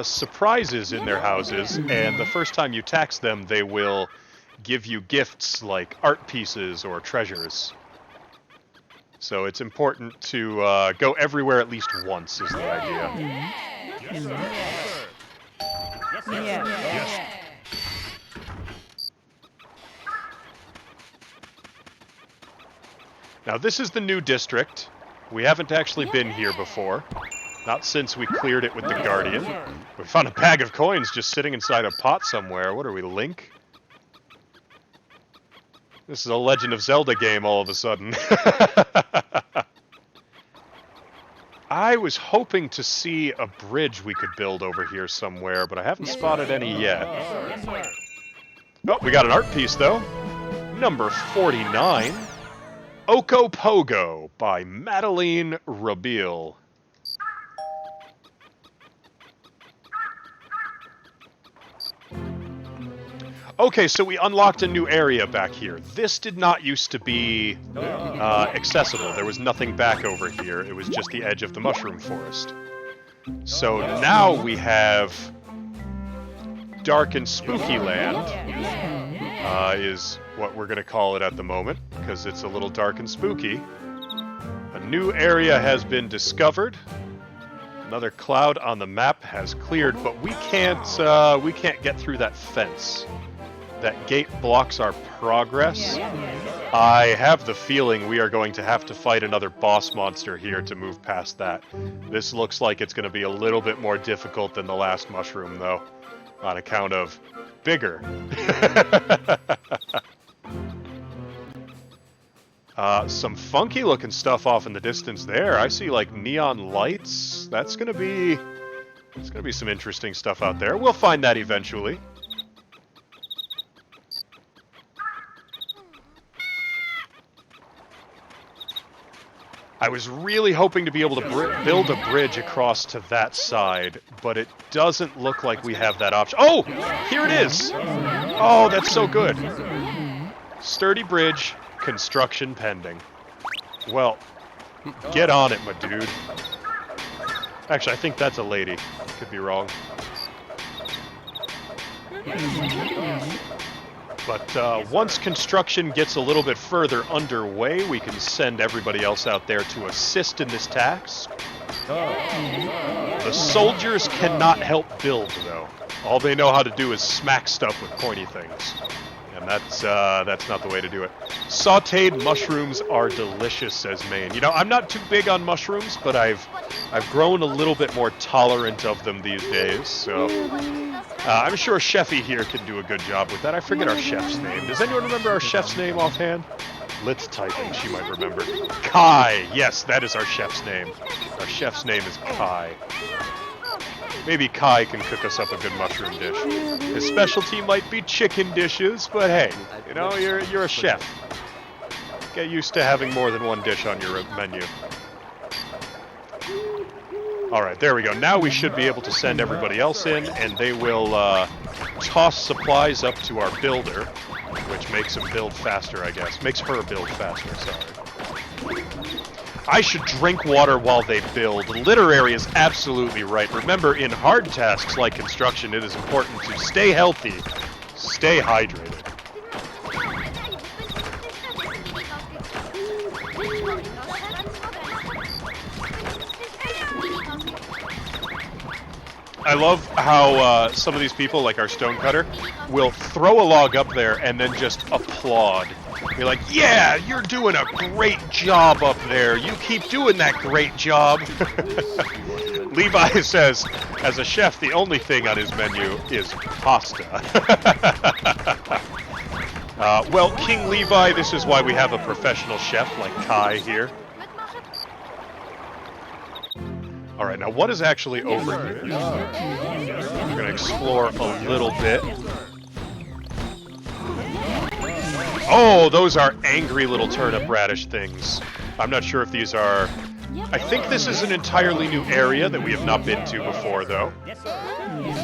surprises in their houses, and the first time you tax them, they will give you gifts like art pieces or treasures. So it's important to go everywhere at least once is the idea. Now this is the new district. We haven't actually been here before. Not since we cleared it with the Guardian. We found a bag of coins just sitting inside a pot somewhere. What are we, Link? This is a Legend of Zelda game all of a sudden. I was hoping to see a bridge we could build over here somewhere, but I haven't spotted any yet. Oh, we got an art piece, though. Number 49. Oko Pogo by Madeline Rabiel. Okay, so we unlocked a new area back here. This did not used to be accessible. There was nothing back over here. It was just the edge of the mushroom forest. So now we have Dark and Spooky Land, is what we're going to call it at the moment, because it's a little dark and spooky. A new area has been discovered. Another cloud on the map has cleared, but we can't get through that fence. That gate blocks our progress. I have the feeling we are going to have to fight another boss monster here to move past that. This looks like it's going to be a little bit more difficult than the last mushroom, though, on account of bigger. Some funky looking stuff off in the distance there. I see like neon lights. It's gonna be some interesting stuff out there. We'll find that eventually. I was really hoping to be able to build a bridge across to that side, but it doesn't look like we have that option. Oh, here it is. Oh, that's so good. Sturdy bridge, construction pending. Well, get on it, my dude. Actually, I think that's a lady. Could be wrong. But once construction gets a little bit further underway, we can send everybody else out there to assist in this task. The soldiers cannot help build, though. All they know how to do is smack stuff with pointy things. And that's not the way to do it. Sautéed mushrooms are delicious, says Maine. You know, I'm not too big on mushrooms, but I've grown a little bit more tolerant of them these days, so... I'm sure Chefy here can do a good job with that. I forget our chef's name. Does anyone remember our chef's name offhand? Let's type it. She might remember. Kai. Yes, that is our chef's name. Our chef's name is Kai. Maybe Kai can cook us up a good mushroom dish. His specialty might be chicken dishes, but hey, you know, you're a chef. Get used to having more than one dish on your menu. Alright, there we go. Now we should be able to send everybody else in, and they will toss supplies up to our builder, which makes him build faster, I guess. Makes her build faster, sorry. I should drink water while they build. Literary is absolutely right. Remember, in hard tasks like construction, it is important to stay healthy, stay hydrated. I love how some of these people, like our stonecutter, will throw a log up there and then just applaud. Be like, yeah, you're doing a great job up there. You keep doing that great job. Levi says, as a chef, the only thing on his menu is pasta. Well, King Levi, this is why we have a professional chef like Kai here. Alright, now what is actually over here? We're going to explore a little bit. Oh, those are angry little turnip radish things. I'm not sure if these are... I think this is an entirely new area that we have not been to before, though.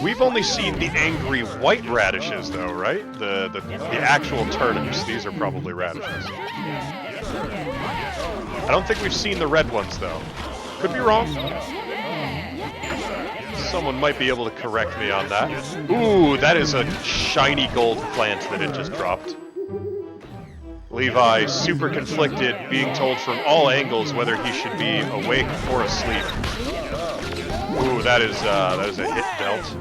We've only seen the angry white radishes, though, right? The actual turnips. These are probably radishes. I don't think we've seen the red ones, though. Could be wrong. Someone might be able to correct me on that. Ooh, that is a shiny gold plant that it just dropped. Levi, super conflicted, being told from all angles whether he should be awake or asleep. Ooh, that is a hit belt.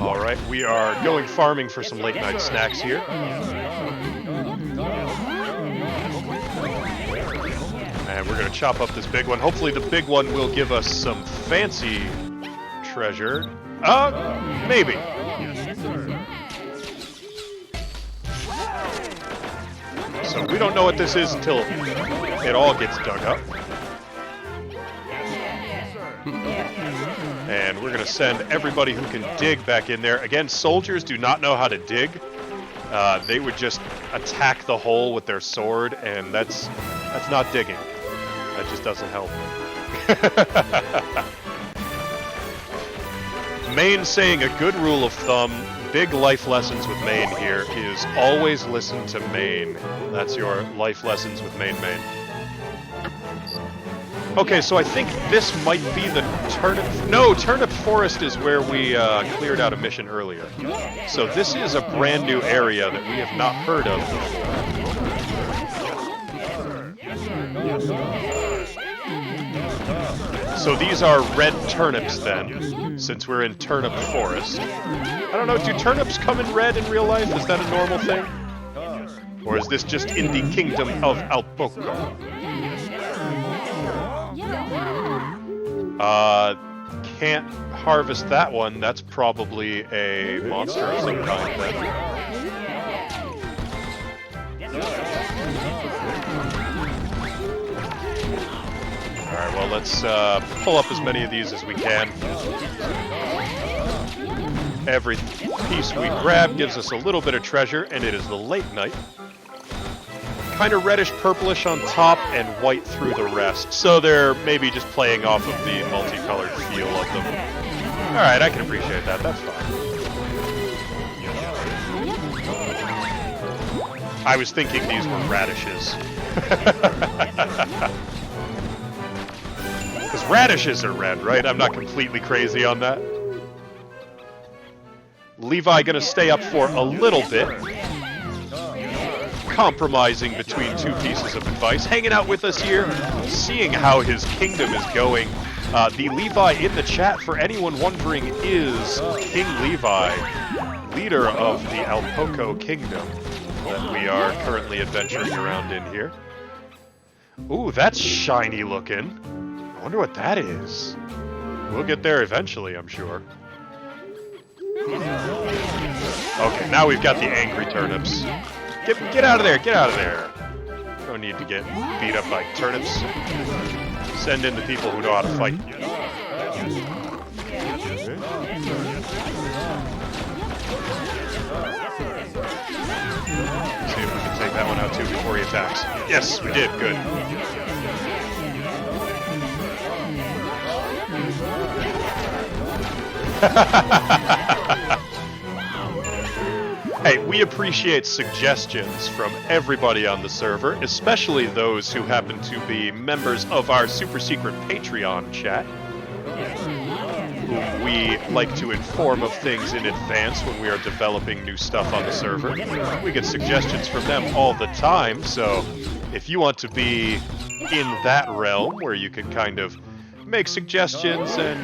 Alright, we are going farming for some late night snacks here. And we're going to chop up this big one. Hopefully the big one will give us some fancy treasure. Maybe. So we don't know what this is until it all gets dug up. And we're going to send everybody who can dig back in there. Again, soldiers do not know how to dig. They would just attack the hole with their sword, and that's not digging. That just doesn't help. Maine saying a good rule of thumb, big life lessons with Maine here, is always listen to Maine. That's your life lessons with Maine. Okay, so I think this might be the Turnip... No, Turnip Forest is where we cleared out a mission earlier. So this is a brand new area that we have not heard of before. So these are red turnips then, since we're in Turnip Forest. I don't know, do turnips come in red in real life? Is that a normal thing? Or is this just in the kingdom of Alpoco? Can't harvest that one. That's probably a monster of some kind then. Alright, well let's pull up as many of these as we can. Every piece we grab gives us a little bit of treasure, and it is the late night. Kind of reddish purplish on top and white through the rest. So they're maybe just playing off of the multicolored feel of them. Alright, I can appreciate that. That's fine. I was thinking these were radishes. Because Radishes are red, right? I'm not completely crazy on that. Levi gonna stay up for a little bit. Compromising between two pieces of advice. Hanging out with us here, seeing how his kingdom is going. The Levi in the chat, for anyone wondering, is King Levi, leader of the Alpoco Kingdom that we are currently adventuring around in here. Ooh, that's shiny looking. I wonder what that is. We'll get there eventually, I'm sure. Okay, now we've got the angry turnips. Get out of there, get out of there. No need to get beat up by turnips. Send in the people who know how to fight. Okay. See if we can take that one out too before he attacks. Yes, we did, good. Hey, we appreciate suggestions from everybody on the server, especially those who happen to be members of our super secret Patreon chat, whom we like to inform of things in advance when we are developing new stuff on the server. We get suggestions from them all the time, so if you want to be in that realm where you can kind of make suggestions and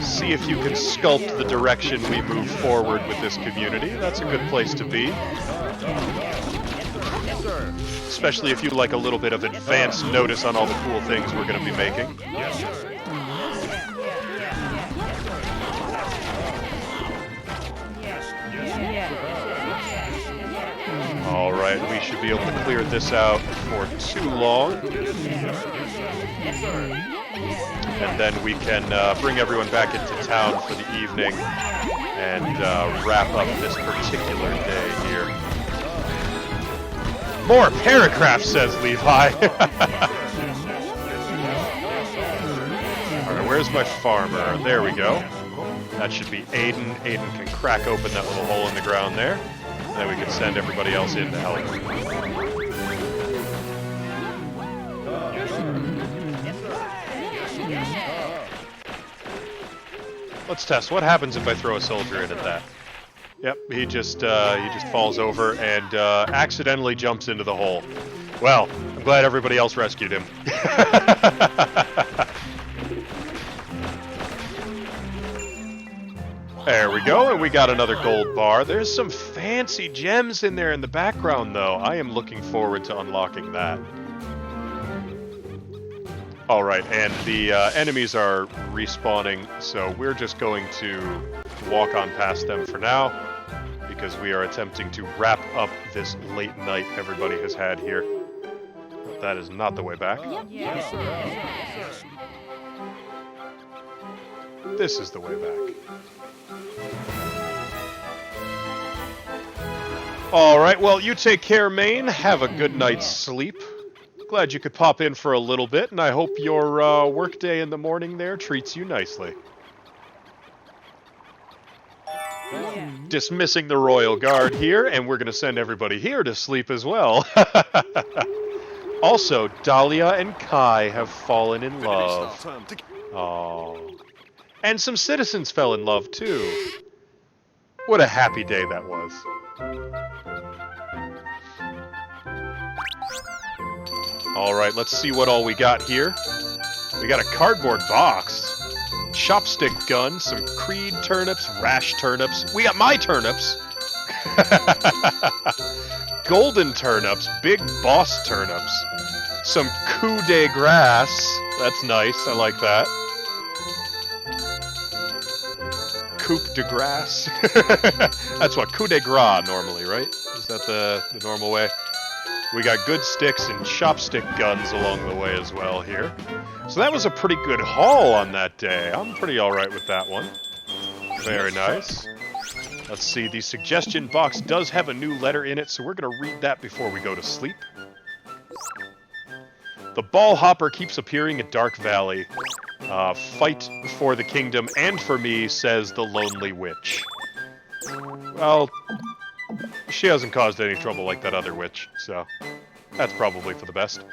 see if you can sculpt the direction we move forward with this community, that's a good place to be. Especially if you like a little bit of advance notice on all the cool things we're going to be making. Alright, we should be able to clear this out for too long. And then we can bring everyone back into town for the evening and wrap up this particular day here. More paragraphs, says Levi. Alright, where's my farmer? There we go. That should be Aiden. Aiden can crack open that little hole in the ground there. And then we can send everybody else in to help. Let's test. What happens if I throw a soldier in at that? Yep, he just falls over and accidentally jumps into the hole. Well, I'm glad everybody else rescued him. There we go, and we got another gold bar. There's some fancy gems in there in the background, though. I am looking forward to unlocking that. Alright, and the enemies are respawning, so we're just going to walk on past them for now, because we are attempting to wrap up this late night everybody has had here. That is not the way back. This is the way back. Alright, well, you take care, Maine. Have a good night's sleep. Glad you could pop in for a little bit, and I hope your workday in the morning there treats you nicely. Dismissing the Royal Guard here, and we're going to send everybody here to sleep as well. Also, Dahlia and Kai have fallen in love. Aww. And some citizens fell in love, too. What a happy day that was. Alright, let's see what all we got here. We got a cardboard box, chopstick gun, some Creed turnips, Rash turnips. We got my turnips. Golden turnips, Big Boss turnips. Some coup de grace. That's nice, I like that. Coup de grace. That's what, coup de gras normally, right? Is that the normal way? We got good sticks and chopstick guns along the way as well here. So that was a pretty good haul on that day. I'm pretty alright with that one. Very nice. Let's see, the suggestion box does have a new letter in it, so we're going to read that before we go to sleep. The ball hopper keeps appearing at Dark Valley. Fight for the kingdom and for me, says the lonely witch. Well, she hasn't caused any trouble like that other witch, so that's probably for the best.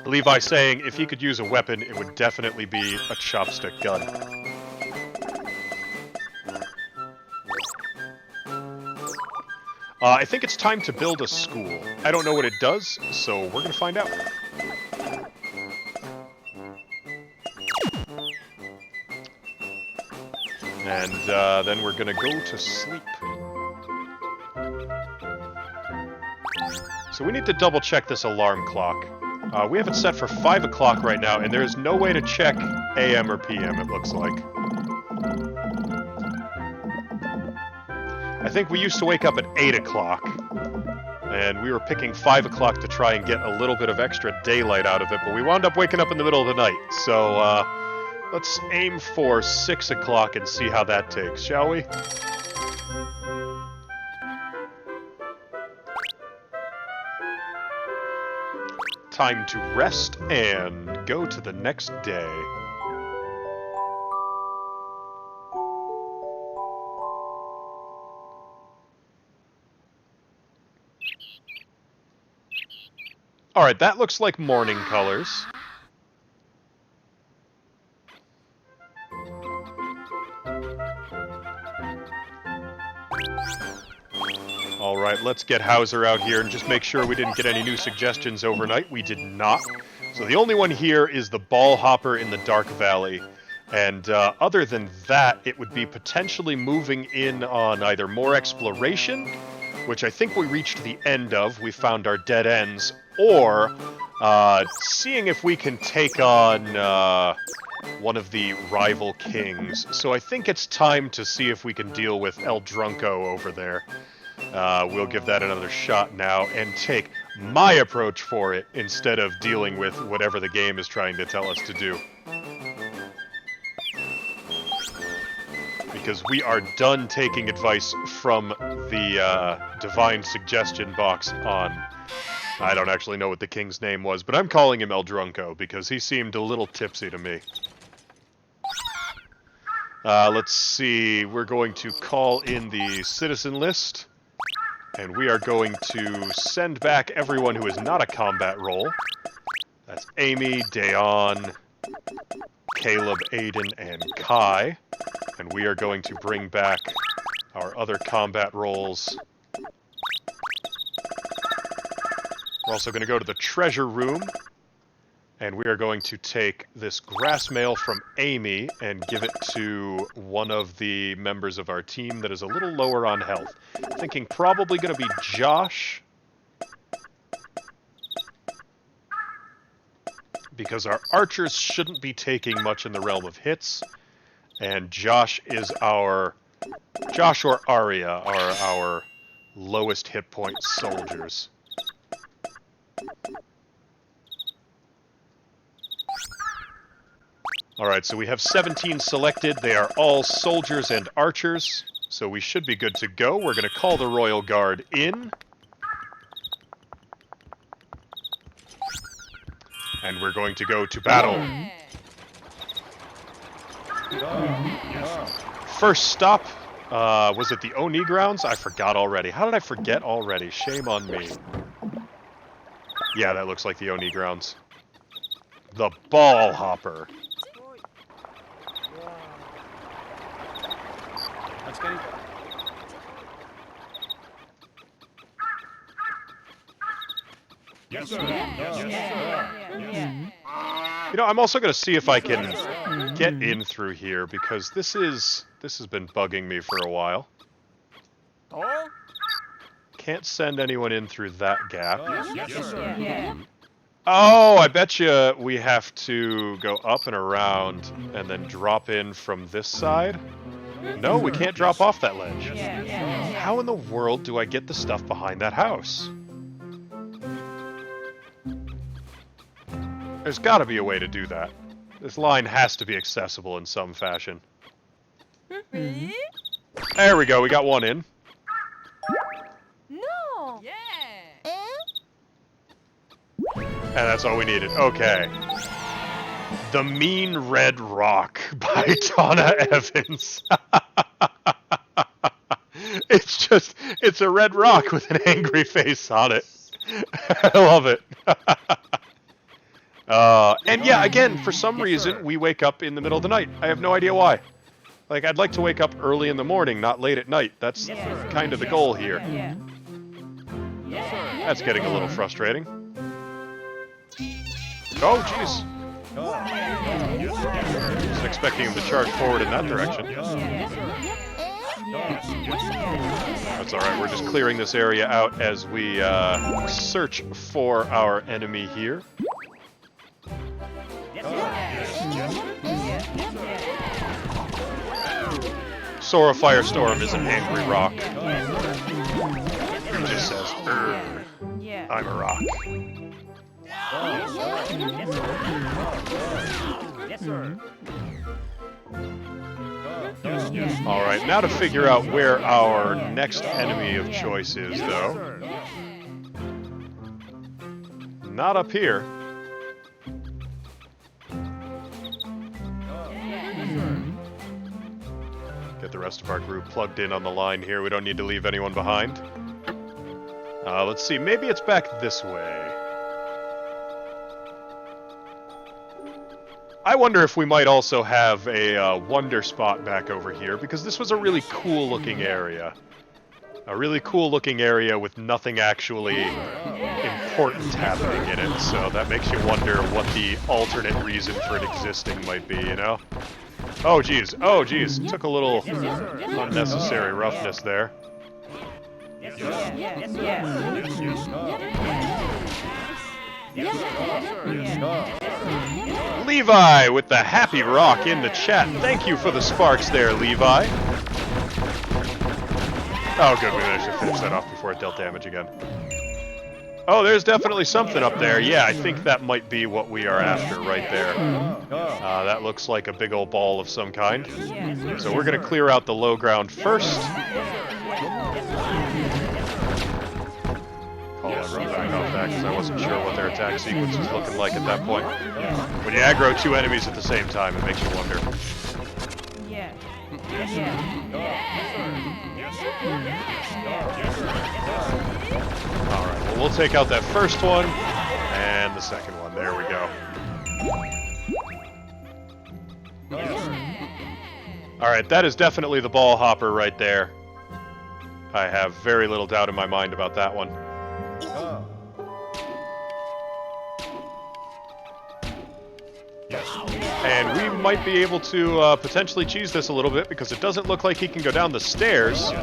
Levi saying if he could use a weapon, it would definitely be a chopstick gun. I think it's time to build a school. I don't know what it does, so we're gonna find out. And then we're gonna go to sleep. So we need to double check this alarm clock. We have it set for 5 o'clock right now, and there is no way to check AM or PM, it looks like. I think we used to wake up at 8 o'clock, and we were picking 5 o'clock to try and get a little bit of extra daylight out of it, but we wound up waking up in the middle of the night. So, let's aim for 6 o'clock and see how that takes, shall we? Time to rest and go to the next day. Alright, that looks like morning colors. Alright, let's get Hauser out here and just make sure we didn't get any new suggestions overnight. We did not. So the only one here is the ball hopper in the Dark Valley. And other than that, it would be potentially moving in on either more exploration, which I think we reached the end of. We found our dead ends. Or seeing if we can take on one of the rival kings. So I think it's time to see if we can deal with El Drunko over there. We'll give that another shot now and take my approach for it instead of dealing with whatever the game is trying to tell us to do. Because we are done taking advice from the divine suggestion box on... I don't actually know what the king's name was, but I'm calling him El Drunko because he seemed a little tipsy to me. Let's see, we're going to call in the citizen list, and we are going to send back everyone who is not a combat role. That's Amy, Dayon, Caleb, Aiden, and Kai. And we are going to bring back our other combat roles. We're also going to go to the treasure room, and we are going to take this grass mail from Amy and give it to one of the members of our team that is a little lower on health. Thinking probably going to be Josh, because our archers shouldn't be taking much in the realm of hits, and Josh or Arya are our lowest hit point soldiers. Alright, so we have 17 selected. They are all soldiers and archers, so we should be good to go. We're going to call the Royal Guard in. And we're going to go to battle. First stop, was it the Oni grounds? I forgot already. How did I forget already? Shame on me. Yeah, that looks like the Oni grounds. The ball hopper. That's good. Yes, sir. Yes, sir. You know, I'm also going to see if I can get in through here, because this has been bugging me for a while. Oh? Can't send anyone in through that gap. Yes, sir. Oh, I bet you we have to go up and around and then drop in from this side. No, we can't drop off that ledge. How in the world do I get the stuff behind that house? There's got to be a way to do that. This line has to be accessible in some fashion. There we go, we got one in. No. And that's all we needed. Okay. The Mean Red Rock by Donna Evans. It's a red rock with an angry face on it. I love it. And yeah, again, for some reason, we wake up in the middle of the night. I have no idea why. Like, I'd like to wake up early in the morning, not late at night. That's kind of the goal here. Yeah. That's getting a little frustrating. Oh, jeez. Wasn't expecting him to charge forward in that direction. That's alright, we're just clearing this area out as we search for our enemy here. Sora Firestorm is an angry rock. It just says, I'm a rock. Alright, now to figure out where our next enemy of choice is, though. Not up here. Get the rest of our group plugged in on the line here. We don't need to leave anyone behind. Let's see, maybe it's back this way. I wonder if we might also have a wonder spot back over here, because this was a really cool looking area. A really cool looking area with nothing actually important happening in it, so that makes you wonder what the alternate reason for it existing might be, you know? Oh geez, took a little unnecessary roughness there. Levi with the happy rock in the chat. Thank you for the sparks there, Levi. Oh good, we managed to finish that off before it dealt damage again. Oh, there's definitely something up there. Yeah, I think that might be what we are after right there. That looks like a big old ball of some kind. So we're going to clear out the low ground first. Call everyone back off that because I wasn't sure what their attack sequence was looking like at that point. When you aggro two enemies at the same time, it makes you wonder. Alright, well we'll take out that first one, and the second one. There we go. Alright, that is definitely the ball hopper right there. I have very little doubt in my mind about that one. And we might be able to potentially cheese this a little bit, because it doesn't look like he can go down the stairs.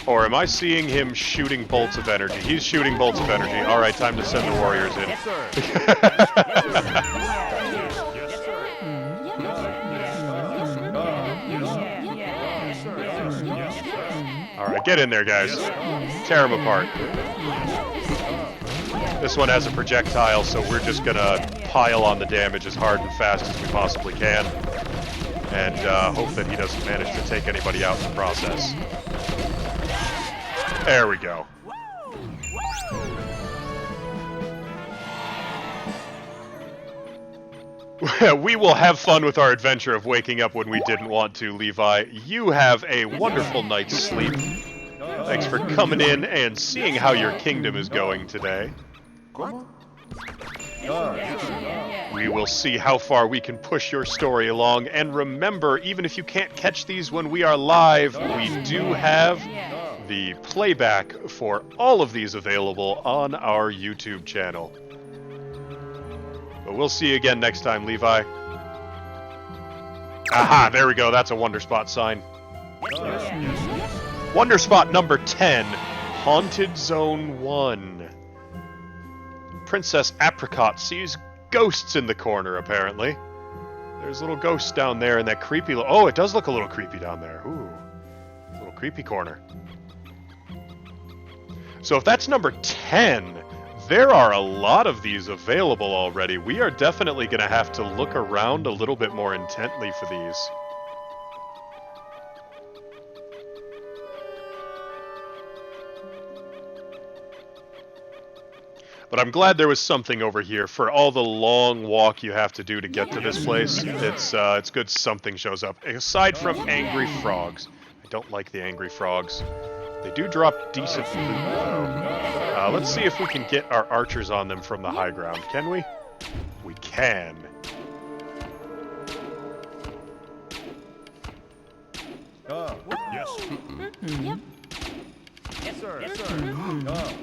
Or am I seeing him shooting bolts of energy? He's shooting bolts of energy. Alright, time to send the warriors in. Alright, get in there, guys. Tear them apart. This one has a projectile, so we're just gonna pile on the damage as hard and fast as we possibly can. And hope that he doesn't manage to take anybody out in the process. There we go. We will have fun with our adventure of waking up when we didn't want to, Levi. You have a wonderful night's sleep. Thanks for coming in and seeing how your kingdom is going today. We will see how far we can push your story along. And remember, even if you can't catch these when we are live, we do have the playback for all of these available on our YouTube channel. But we'll see you again next time, Levi. Aha, there we go. That's a Wonder Spot sign. Wonder Spot number 10, Haunted Zone 1. Princess Apricot sees ghosts in the corner, apparently. There's little ghosts down there in that creepy... Oh, it does look a little creepy down there. Ooh, little creepy corner. So if that's number 10, there are a lot of these available already. We are definitely going to have to look around a little bit more intently for these. But I'm glad there was something over here for all the long walk you have to do to get to this place. It's good something shows up. Aside from angry frogs. I don't like the angry frogs. They do drop decent loot, though. Let's see if we can get our archers on them from the high ground. Can we? We can. Yes. Yep. Yes, sir. Yes, sir.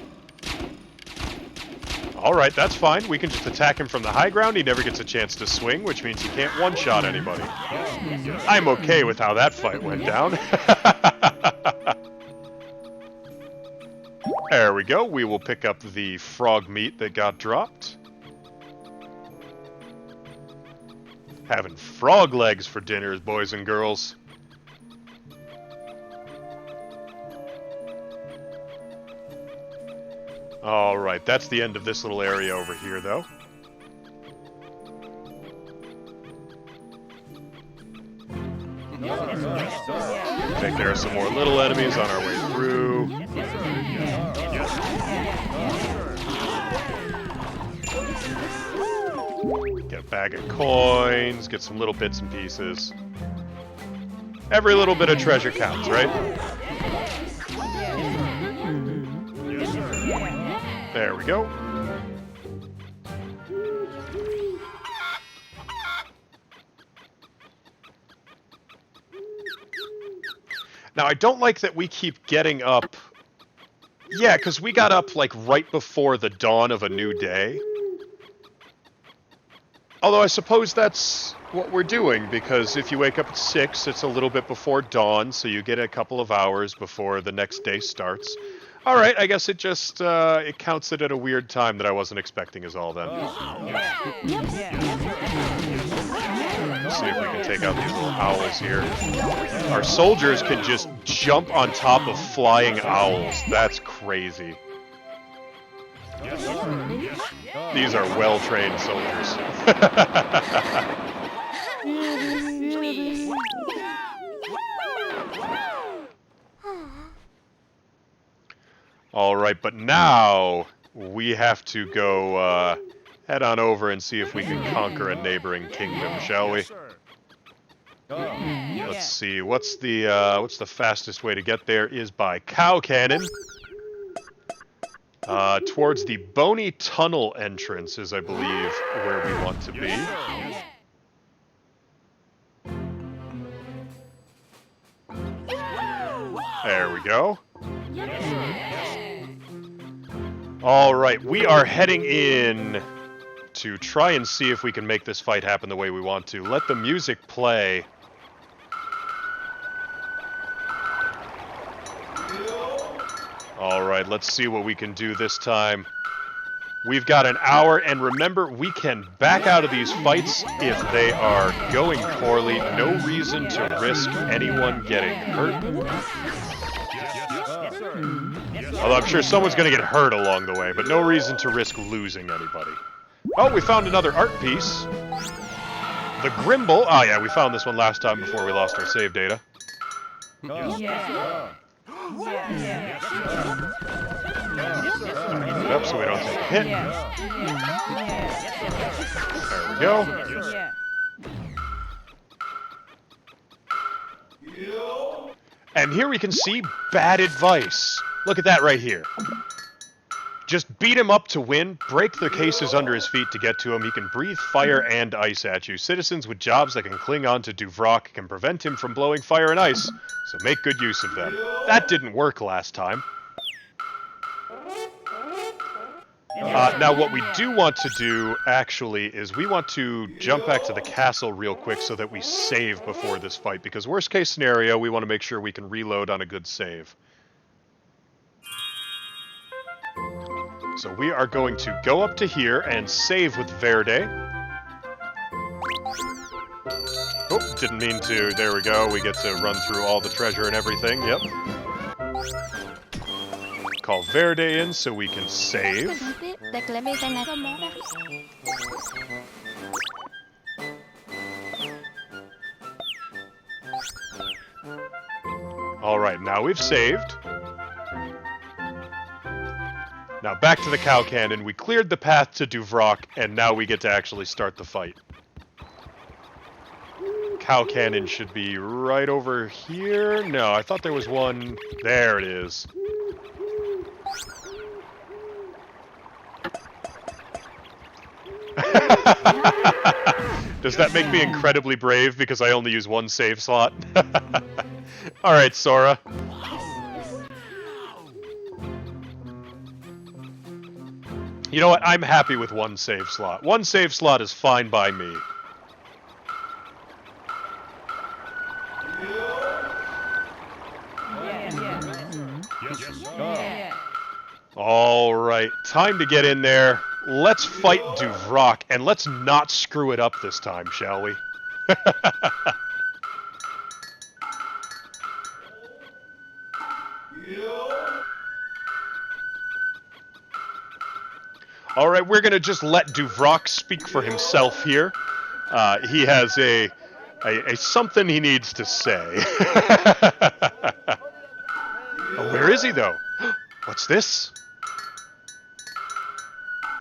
Alright, that's fine. We can just attack him from the high ground. He never gets a chance to swing, which means he can't one-shot anybody. I'm okay with how that fight went down. There we go. We will pick up the frog meat that got dropped. Having frog legs for dinner, boys and girls. Alright, that's the end of this little area over here, though. Take care of some more little enemies on our way through. Get a bag of coins, get some little bits and pieces. Every little bit of treasure counts, right? There we go. Now, I don't like that we keep getting up... Yeah, because we got up, like, right before the dawn of a new day. Although I suppose that's what we're doing, because if you wake up at 6, it's a little bit before dawn, so you get a couple of hours before the next day starts. Alright, I guess it just, it counts it at a weird time that I wasn't expecting is all then. Let's see if we can take out these little owls here. Our soldiers can just jump on top of flying owls. That's crazy. These are well-trained soldiers. Alright, but now we have to go head on over and see if we can conquer a neighboring kingdom, shall we? Let's see, what's the fastest way to get there is by cow cannon. Towards the Bony Tunnel entrance is, I believe, where we want to be. There we go. Alright, we are heading in to try and see if we can make this fight happen the way we want to. Let the music play. Alright, let's see what we can do this time. We've got an hour, and remember, we can back out of these fights if they are going poorly. No reason to risk anyone getting hurt. Although I'm sure someone's going to get hurt along the way, but no reason to risk losing anybody. Oh, we found another art piece. The Grimble. Oh, yeah, we found this one last time before we lost our save data. Pick it up so we don't take a hit. There we go. And here we can see bad advice. Look at that right here. Just beat him up to win, break the cases under his feet to get to him. He can breathe fire and ice at you. Citizens with jobs that can cling on to Duvrak can prevent him from blowing fire and ice, so make good use of them. That didn't work last time. Now what we do want to do, actually, is we want to jump back to the castle real quick so that we save before this fight, because worst case scenario, we want to make sure we can reload on a good save. So we are going to go up to here and save with Verde. Oh, didn't mean to. There we go. We get to run through all the treasure and everything. Yep. Call Verde in so we can save. Alright, now we've saved. Now back to the cow cannon. We cleared the path to Duvrak, and now we get to actually start the fight. Cow cannon should be right over here. No, I thought there was one. There it is. Does that make me incredibly brave because I only use one save slot? Alright, Sora. You know what? I'm happy with one save slot. One save slot is fine by me. Alright, time to get in there. Let's fight Duvrak, and let's not screw it up this time, shall we? Alright, we're gonna just let Duvrak speak for himself here. He has a something he needs to say. Oh, where is he, though? What's this?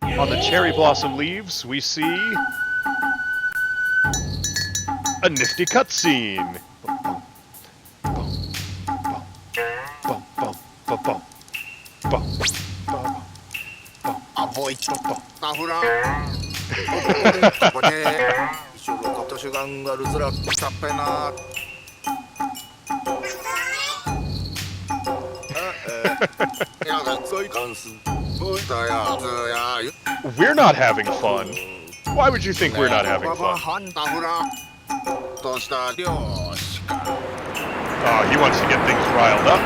On the cherry blossom leaves, we see a nifty cutscene. We're not having fun. Why would you think we're not having fun? Oh, he wants to get things riled up.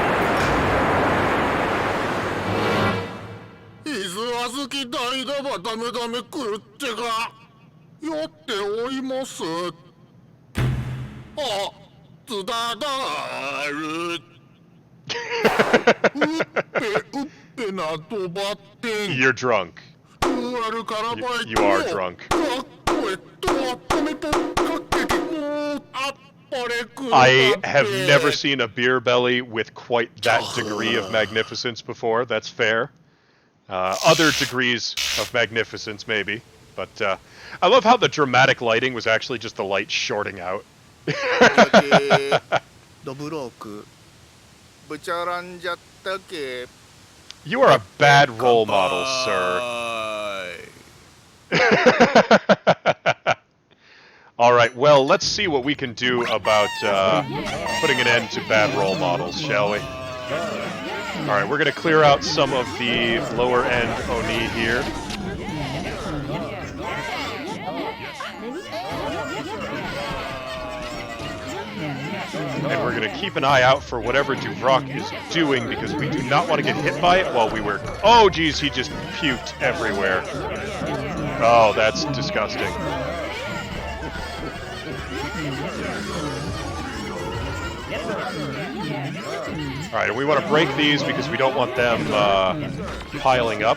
You're drunk. You are drunk. I have never seen a beer belly with quite that degree of magnificence before. That's fair. Other degrees of magnificence, maybe. But I love how the dramatic lighting was actually just the light shorting out. You are a bad role model, sir. Alright, well, let's see what we can do about putting an end to bad role models, shall we? Alright, we're going to clear out some of the lower end Oni here. And we're going to keep an eye out for whatever Duvrak is doing, because we do not want to get hit by it while we were... Oh, geez, he just puked everywhere. Oh, that's disgusting. Alright, and we want to break these because we don't want them piling up.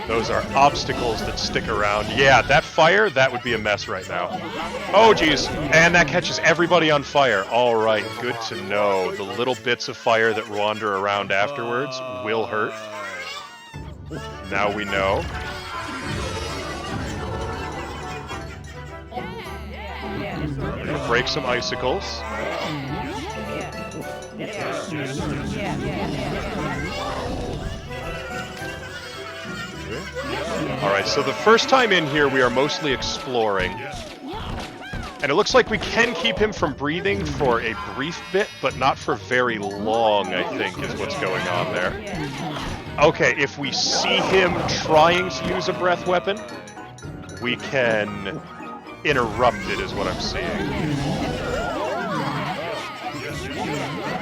Those are obstacles that stick around. Yeah, that fire, that would be a mess right now. Oh, geez. And that catches everybody on fire. Alright, good to know. The little bits of fire that wander around afterwards will hurt. Now we know. We're gonna break some icicles. Alright, so the first time in here we are mostly exploring. And it looks like we can keep him from breathing for a brief bit, but not for very long, I think, is what's going on there. Okay, if we see him trying to use a breath weapon, we can interrupt it, is what I'm seeing.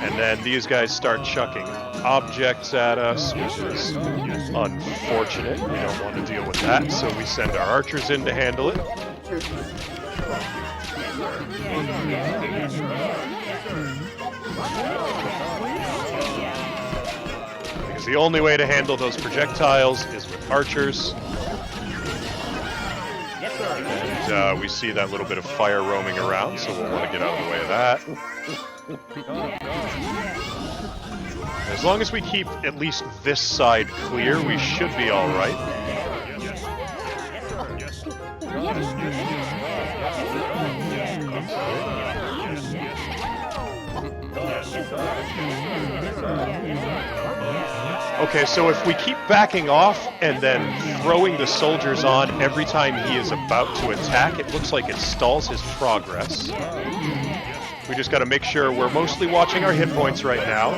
And then these guys start chucking objects at us, which is unfortunate. We don't want to deal with that, so we send our archers in to handle it. Because the only way to handle those projectiles is with archers. And we see that little bit of fire roaming around, so we'll want to get out of the way of that. As long as we keep at least this side clear, we should be alright. Okay, so if we keep backing off and then throwing the soldiers on every time he is about to attack, it looks like it stalls his progress. We just got to make sure we're mostly watching our hit points right now,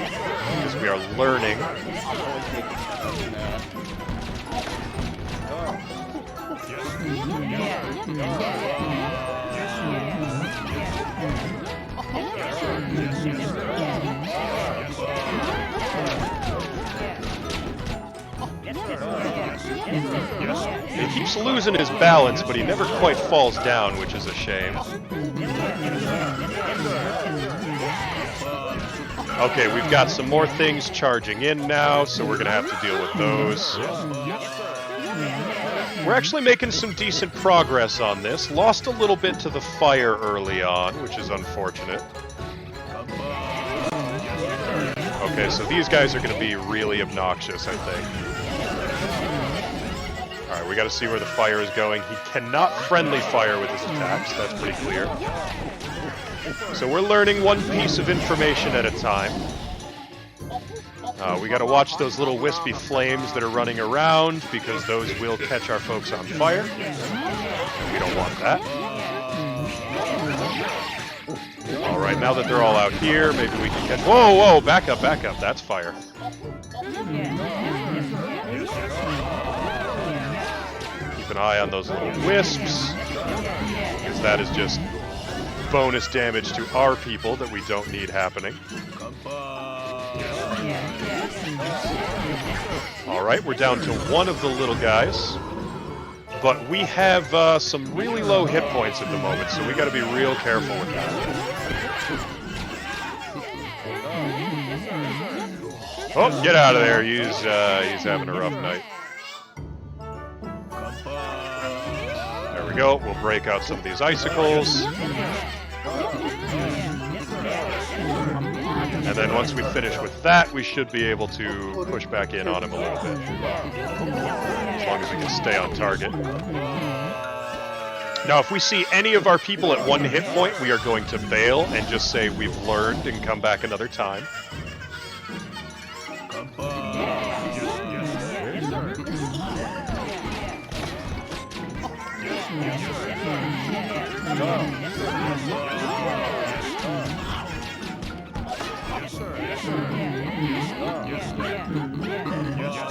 because we are learning. He keeps losing his balance, but he never quite falls down, which is a shame. Okay, we've got some more things charging in now, so we're going to have to deal with those. We're actually making some decent progress on this. Lost a little bit to the fire early on, which is unfortunate. Okay, so these guys are going to be really obnoxious, I think. Alright, we got to see where the fire is going. He cannot friendly fire with his attacks, that's pretty clear. So we're learning one piece of information at a time. We got to watch those little wispy flames that are running around, because those will catch our folks on fire. We don't want that. Alright, now that they're all out here, maybe we can catch... Whoa, whoa, back up, that's fire. Keep an eye on those little wisps, because that is just bonus damage to our people that we don't need happening. Alright, we're down to one of the little guys. But we have some really low hit points at the moment, so we gotta be real careful with that. Oh, get out of there. He's having a rough night. There we go. We'll break out some of these icicles. And then once we finish with that, we should be able to push back in on him a little bit. As long as we can stay on target. Now, if we see any of our people at one hit point, we are going to bail and just say we've learned and come back another time.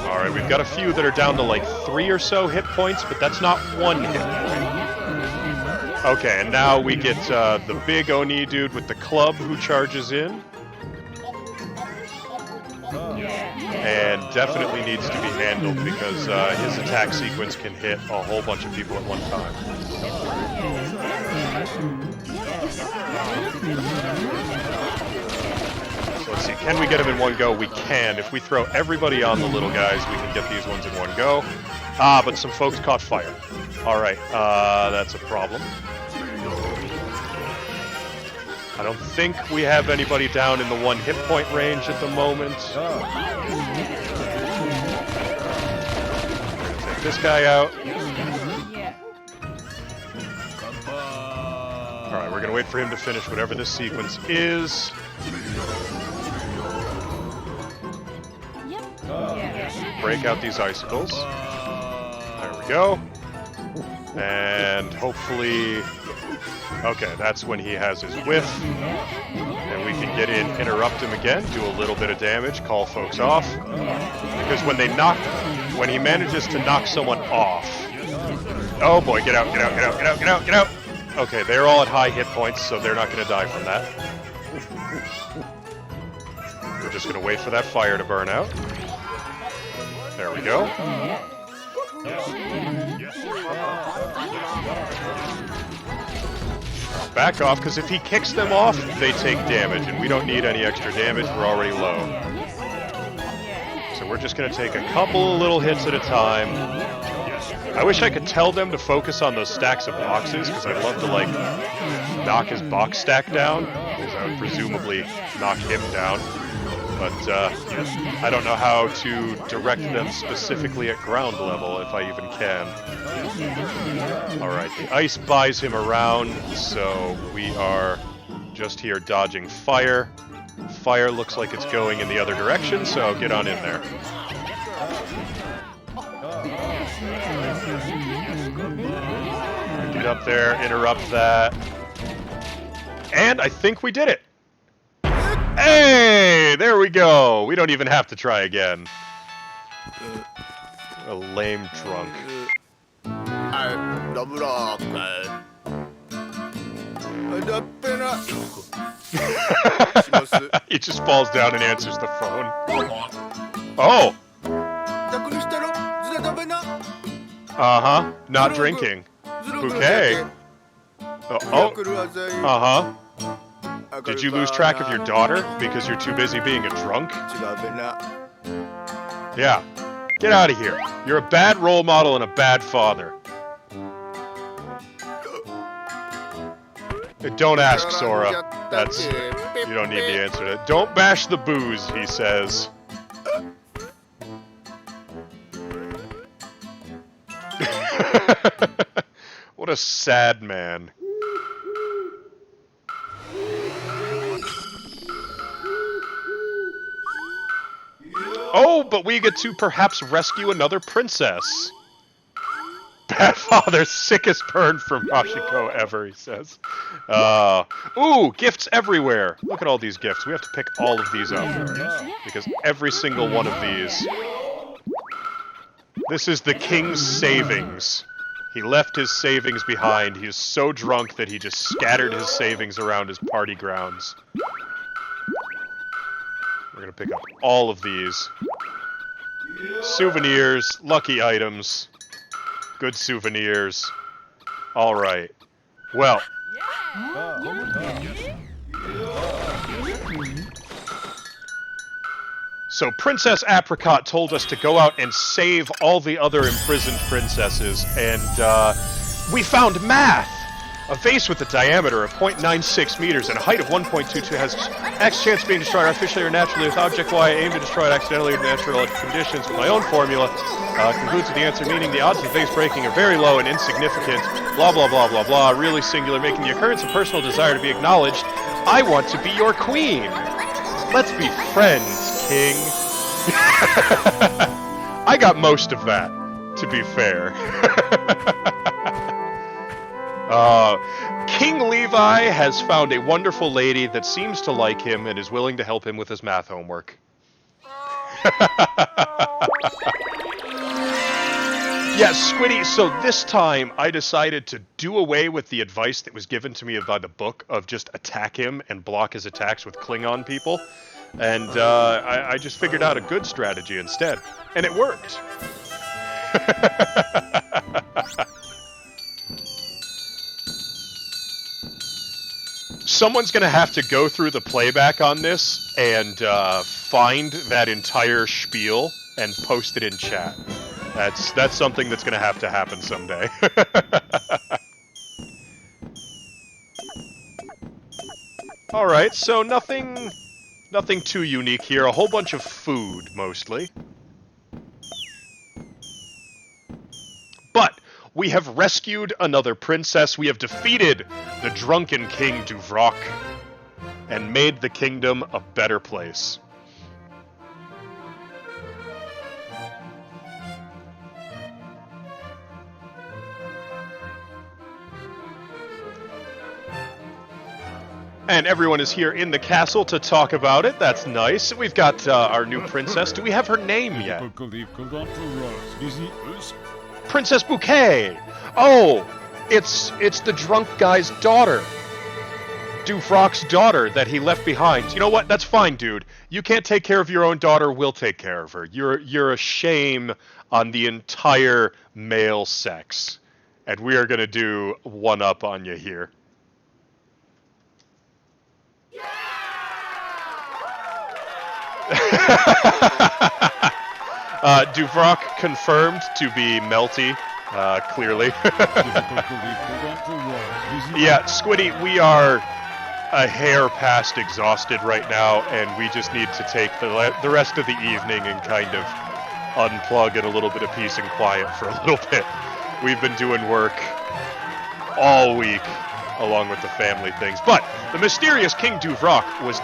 Alright, we've got a few that are down to like 3 or so hit points, but that's not one hit point. Okay, and now we get the big Oni dude with the club who charges in. And definitely needs to be handled because his attack sequence can hit a whole bunch of people at one time. So let's see, can we get him in one go? We can. If we throw everybody on the little guys, we can get these ones in one go. Ah, but some folks caught fire. Alright, that's a problem. I don't think we have anybody down in the 1 hit point range at the moment. Take this guy out. Alright, we're gonna wait for him to finish whatever this sequence is. Break out these icicles. There we go. And hopefully... Okay, that's when he has his whiff. And we can get in, interrupt him again, do a little bit of damage, call folks off. Because when he manages to knock someone off... Oh boy, get out, get out, get out, get out, get out, get out! Okay, they're all at high hit points, so they're not going to die from that. We're just going to wait for that fire to burn out. There we go. Back off, because if he kicks them off, they take damage, and we don't need any extra damage, we're already low. So we're just going to take a couple of little hits at a time. I wish I could tell them to focus on those stacks of boxes, because I'd love to, like, knock his box stack down, because I would presumably knock him down. But I don't know how to direct them specifically at ground level, if I even can. Alright, the ice buys him around, so we are just here dodging fire. Fire looks like it's going in the other direction, so get on in there. Get up there, interrupt that. And I think we did it. Hey, there we go. We don't even have to try again. A lame drunk. He just falls down and answers the phone. Oh! Uh-huh. Not drinking. Bouquet. Oh. Uh-huh. Did you lose track of your daughter because you're too busy being a drunk? Yeah. Get out of here. You're a bad role model and a bad father. Don't ask, Sora. That's... You don't need the answer to that. Don't bash the booze, he says. What a sad man. Oh, but we get to perhaps rescue another princess. Bad father, sickest burn from Rashiko ever, he says. Ooh, gifts everywhere. Look at all these gifts. We have to pick all of these up. Because every single one of these... This is the king's savings. He left his savings behind. He is so drunk that he just scattered his savings around his party grounds. We're gonna pick up all of these. Souvenirs, lucky items. Good souvenirs. Alright. Well. So Princess Apricot told us to go out and save all the other imprisoned princesses, and we found math! A vase with a diameter of 0.96 meters and a height of 1.22 has X chance of being destroyed artificially or naturally with object Y. I aim to destroy it accidentally in natural conditions with my own formula. Concludes with the answer, meaning the odds of the vase breaking are very low and insignificant. Blah, blah, blah, blah, blah. Really singular, making the occurrence of personal desire to be acknowledged. I want to be your queen. Let's be friends, king. I got most of that, to be fair. King Levi has found a wonderful lady that seems to like him and is willing to help him with his math homework. Yes, Squiddy, so this time I decided to do away with the advice that was given to me by the book of just attack him and block his attacks with Klingon people. And I just figured out a good strategy instead. And it worked. Someone's gonna have to go through the playback on this and find that entire spiel and post it in chat. That's something that's gonna have to happen someday. Alright, so nothing too unique here. A whole bunch of food, mostly. But we have rescued another princess. We have defeated the drunken King Duvrak and made the kingdom a better place. And everyone is here in the castle to talk about it. That's nice. We've got our new princess. Do we have her name yet? Princess Bouquet! Oh! It's the drunk guy's daughter. Duvrak's daughter that he left behind. You know what? That's fine, dude. You can't take care of your own daughter. We'll take care of her. You're a shame on the entire male sex. And we are gonna do one up on you here. Duvrak confirmed to be melty, clearly. Yeah, Squiddy, we are a hair past exhausted right now, and we just need to take the rest of the evening and kind of unplug in a little bit of peace and quiet for a little bit. We've been doing work all week, along with the family things. But the mysterious King Duvrak was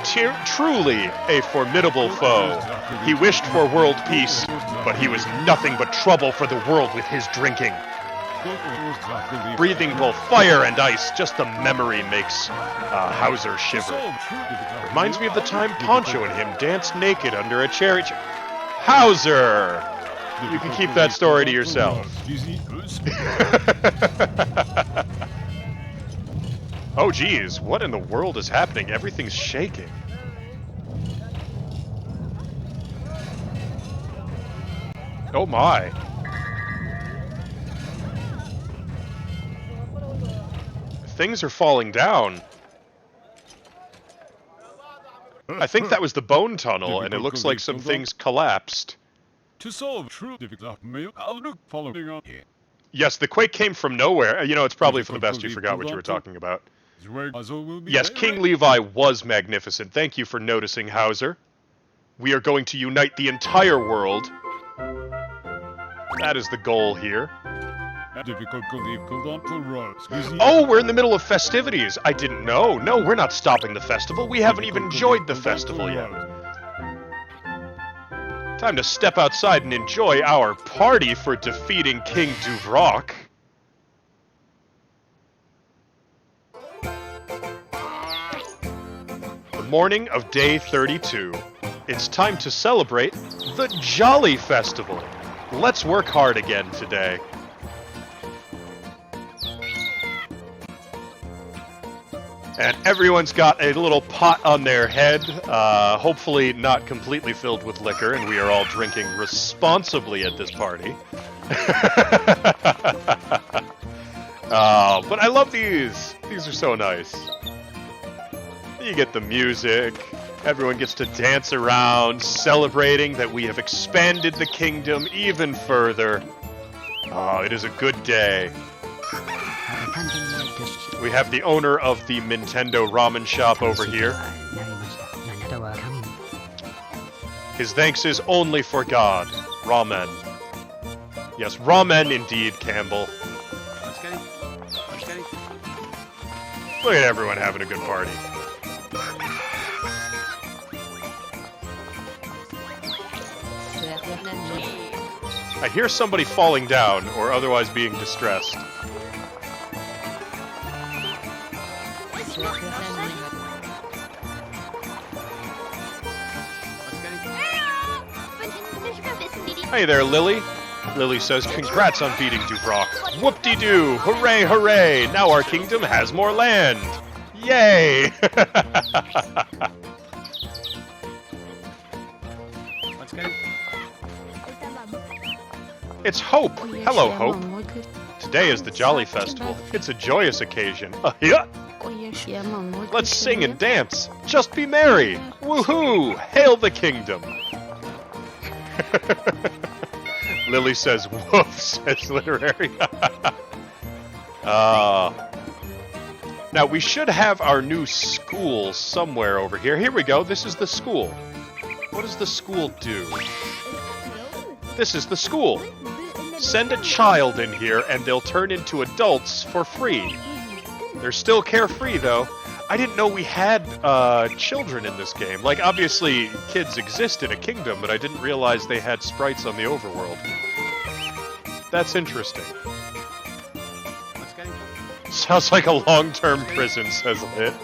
truly a formidable foe. He wished for world peace but he was nothing but trouble for the world with his drinking. Breathing both fire and ice, just the memory makes Hauser shiver. Reminds me of the time Poncho and him danced naked under a cherry tree. Hauser! You can keep that story to yourself. Oh geez, what in the world is happening? Everything's shaking. Oh my. Things are falling down. I think that was the bone tunnel, and it looks like some things collapsed. To solve true difficulty, I'll look following on here. Yes, the quake came from nowhere. You know, it's probably for the best you forgot what you were talking about. Yes, King Levi was magnificent. Thank you for noticing, Hauser. We are going to unite the entire world. That is the goal here. Oh, we're in the middle of festivities. I didn't know. No, we're not stopping the festival. We haven't even enjoyed the festival yet. Time to step outside and enjoy our party for defeating King Duvrak. The morning of day 32. It's time to celebrate the Jolly Festival. Let's work hard again today. And everyone's got a little pot on their head, hopefully not completely filled with liquor, and we are all drinking responsibly at this party. But I love these. These are so nice. You get the music. Everyone gets to dance around, celebrating that we have expanded the kingdom even further. Oh, it is a good day. We have the owner of the Nintendo ramen shop over here. His thanks is only for God. Ramen. Yes, ramen indeed, Campbell. Look at everyone having a good party. I hear somebody falling down or otherwise being distressed. Hey there, Lily. Lily says, congrats on beating Duvrak. Whoop-de-doo! Hooray, hooray! Now our kingdom has more land! Yay! It's Hope! Hello, Hope. Today is the Jolly Festival. It's a joyous occasion. Yeah. Let's sing and dance. Just be merry. Woohoo! Hail the kingdom. Lily says, woof, says Literary. Now, we should have our new school somewhere over here. Here we go. This is the school. What does the school do? This is the school. Send a child in here and they'll turn into adults for free. They're still carefree, though. I didn't know we had children in this game. Like, obviously, kids exist in a kingdom, but I didn't realize they had sprites on the overworld. That's interesting. Sounds like a long-term prison, says Lit.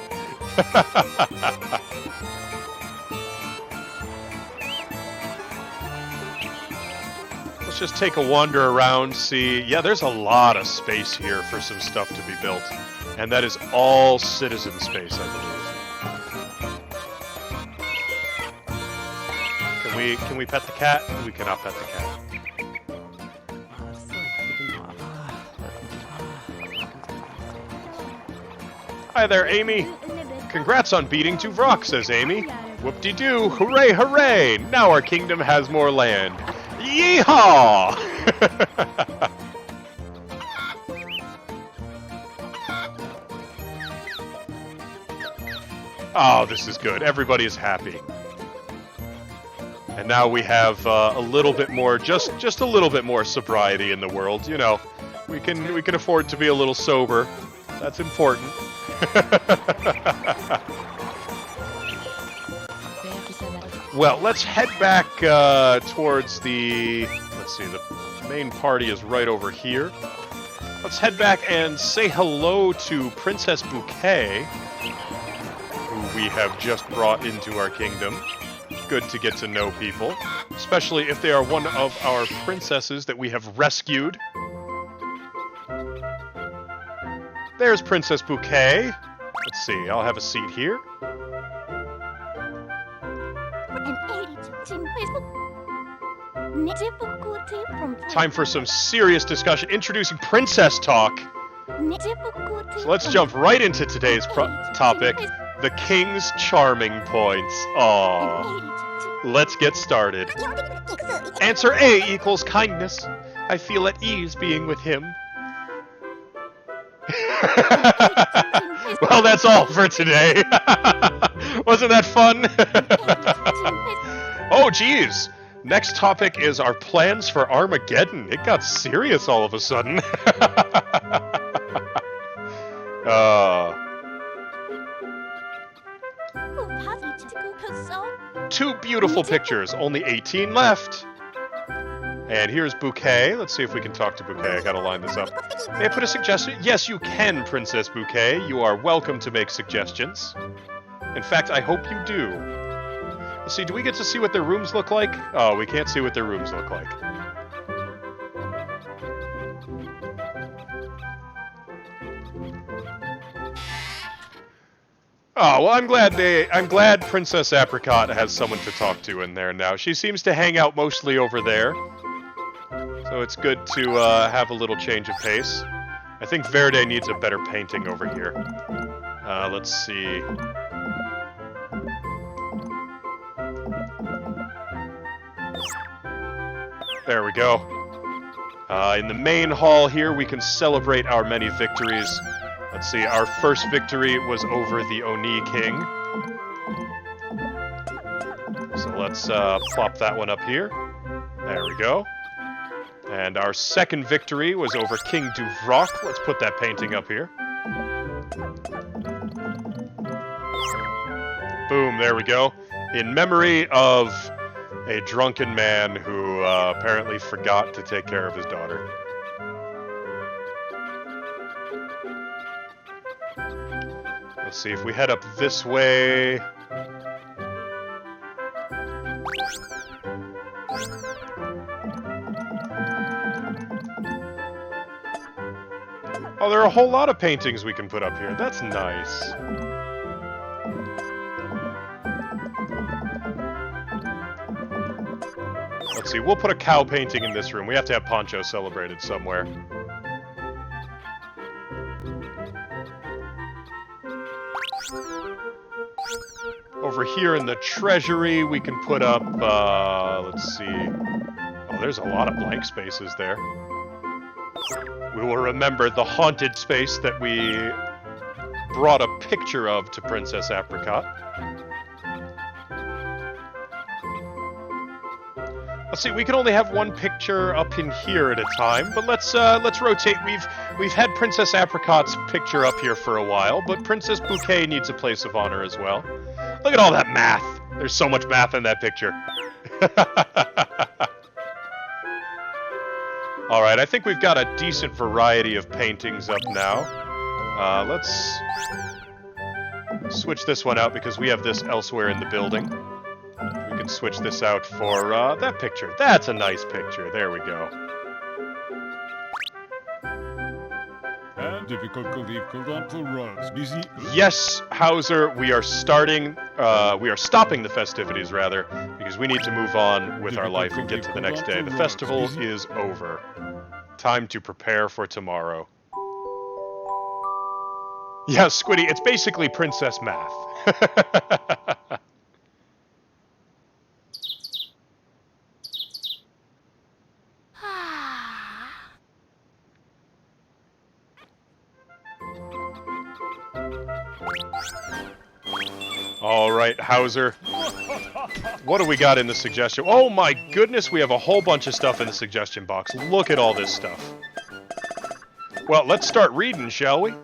Let's just take a wander around, see... Yeah, there's a lot of space here for some stuff to be built. And that is all citizen space, I believe. Can we pet the cat? We cannot pet the cat. Hi there, Amy. Congrats on beating Duvrak, says Amy. Whoop-de-doo, hooray, hooray! Now our kingdom has more land. Yeehaw! Oh, this is good. Everybody is happy. And now we have a little bit more, just a little bit more sobriety in the world. You know, we can afford to be a little sober. That's important. Well, let's head back towards the... Let's see, the main party is right over here. Let's head back and say hello to Princess Bouquet, who we have just brought into our kingdom. Good to get to know people, especially if they are one of our princesses that we have rescued. There's Princess Bouquet. Let's see, I'll have a seat here. Time for some serious discussion. Introducing Princess Talk. So let's jump right into today's topic, the King's Charming Points. Aww. Let's get started. Answer A equals kindness. I feel at ease being with him. Well, that's all for today. Wasn't that fun? Oh, geez. Next topic is our plans for Armageddon. It got serious all of a sudden. Two beautiful pictures, only 18 left. And here's Bouquet. Let's see if we can talk to Bouquet. I gotta line this up. May I put a suggestion? Yes, you can, Princess Bouquet. You are welcome to make suggestions. In fact, I hope you do. Let's see, do we get to see what their rooms look like? Oh, we can't see what their rooms look like. Oh, well, I'm glad Princess Apricot has someone to talk to in there now. She seems to hang out mostly over there. So it's good to have a little change of pace. I think Verde needs a better painting over here. Let's see. There we go. In the main hall here, we can celebrate our many victories. Let's see, our first victory was over the Oni King. So let's plop that one up here. There we go. And our second victory was over King Duvrock. Let's put that painting up here. Boom, there we go. In memory of a drunken man who apparently forgot to take care of his daughter. Let's see if we head up this way. Oh, there are a whole lot of paintings we can put up here. That's nice. Let's see, we'll put a cow painting in this room. We have to have Poncho celebrated somewhere. Over here in the treasury, we can put up, let's see. Oh, there's a lot of blank spaces there. We will remember the haunted space that we brought a picture of to Princess Apricot. Let's see, we can only have one picture up in here at a time, but let's rotate. We've had Princess Apricot's picture up here for a while, but Princess Bouquet needs a place of honor as well. Look at all that math. There's so much math in that picture. Alright, I think we've got a decent variety of paintings up now. Let's switch this one out because we have this elsewhere in the building. We can switch this out for that picture. That's a nice picture. There we go. And difficult to runs. Busy. Yes, Hauser, we are stopping the festivities, rather, because we need to move on with our life and get to the next day. The festival is over. Time to prepare for tomorrow. Yeah, Squiddy, it's basically princess math. All right, Hauser. What do we got in the suggestion? Oh my goodness, we have a whole bunch of stuff in the suggestion box. Look at all this stuff. Well, let's start reading, shall we?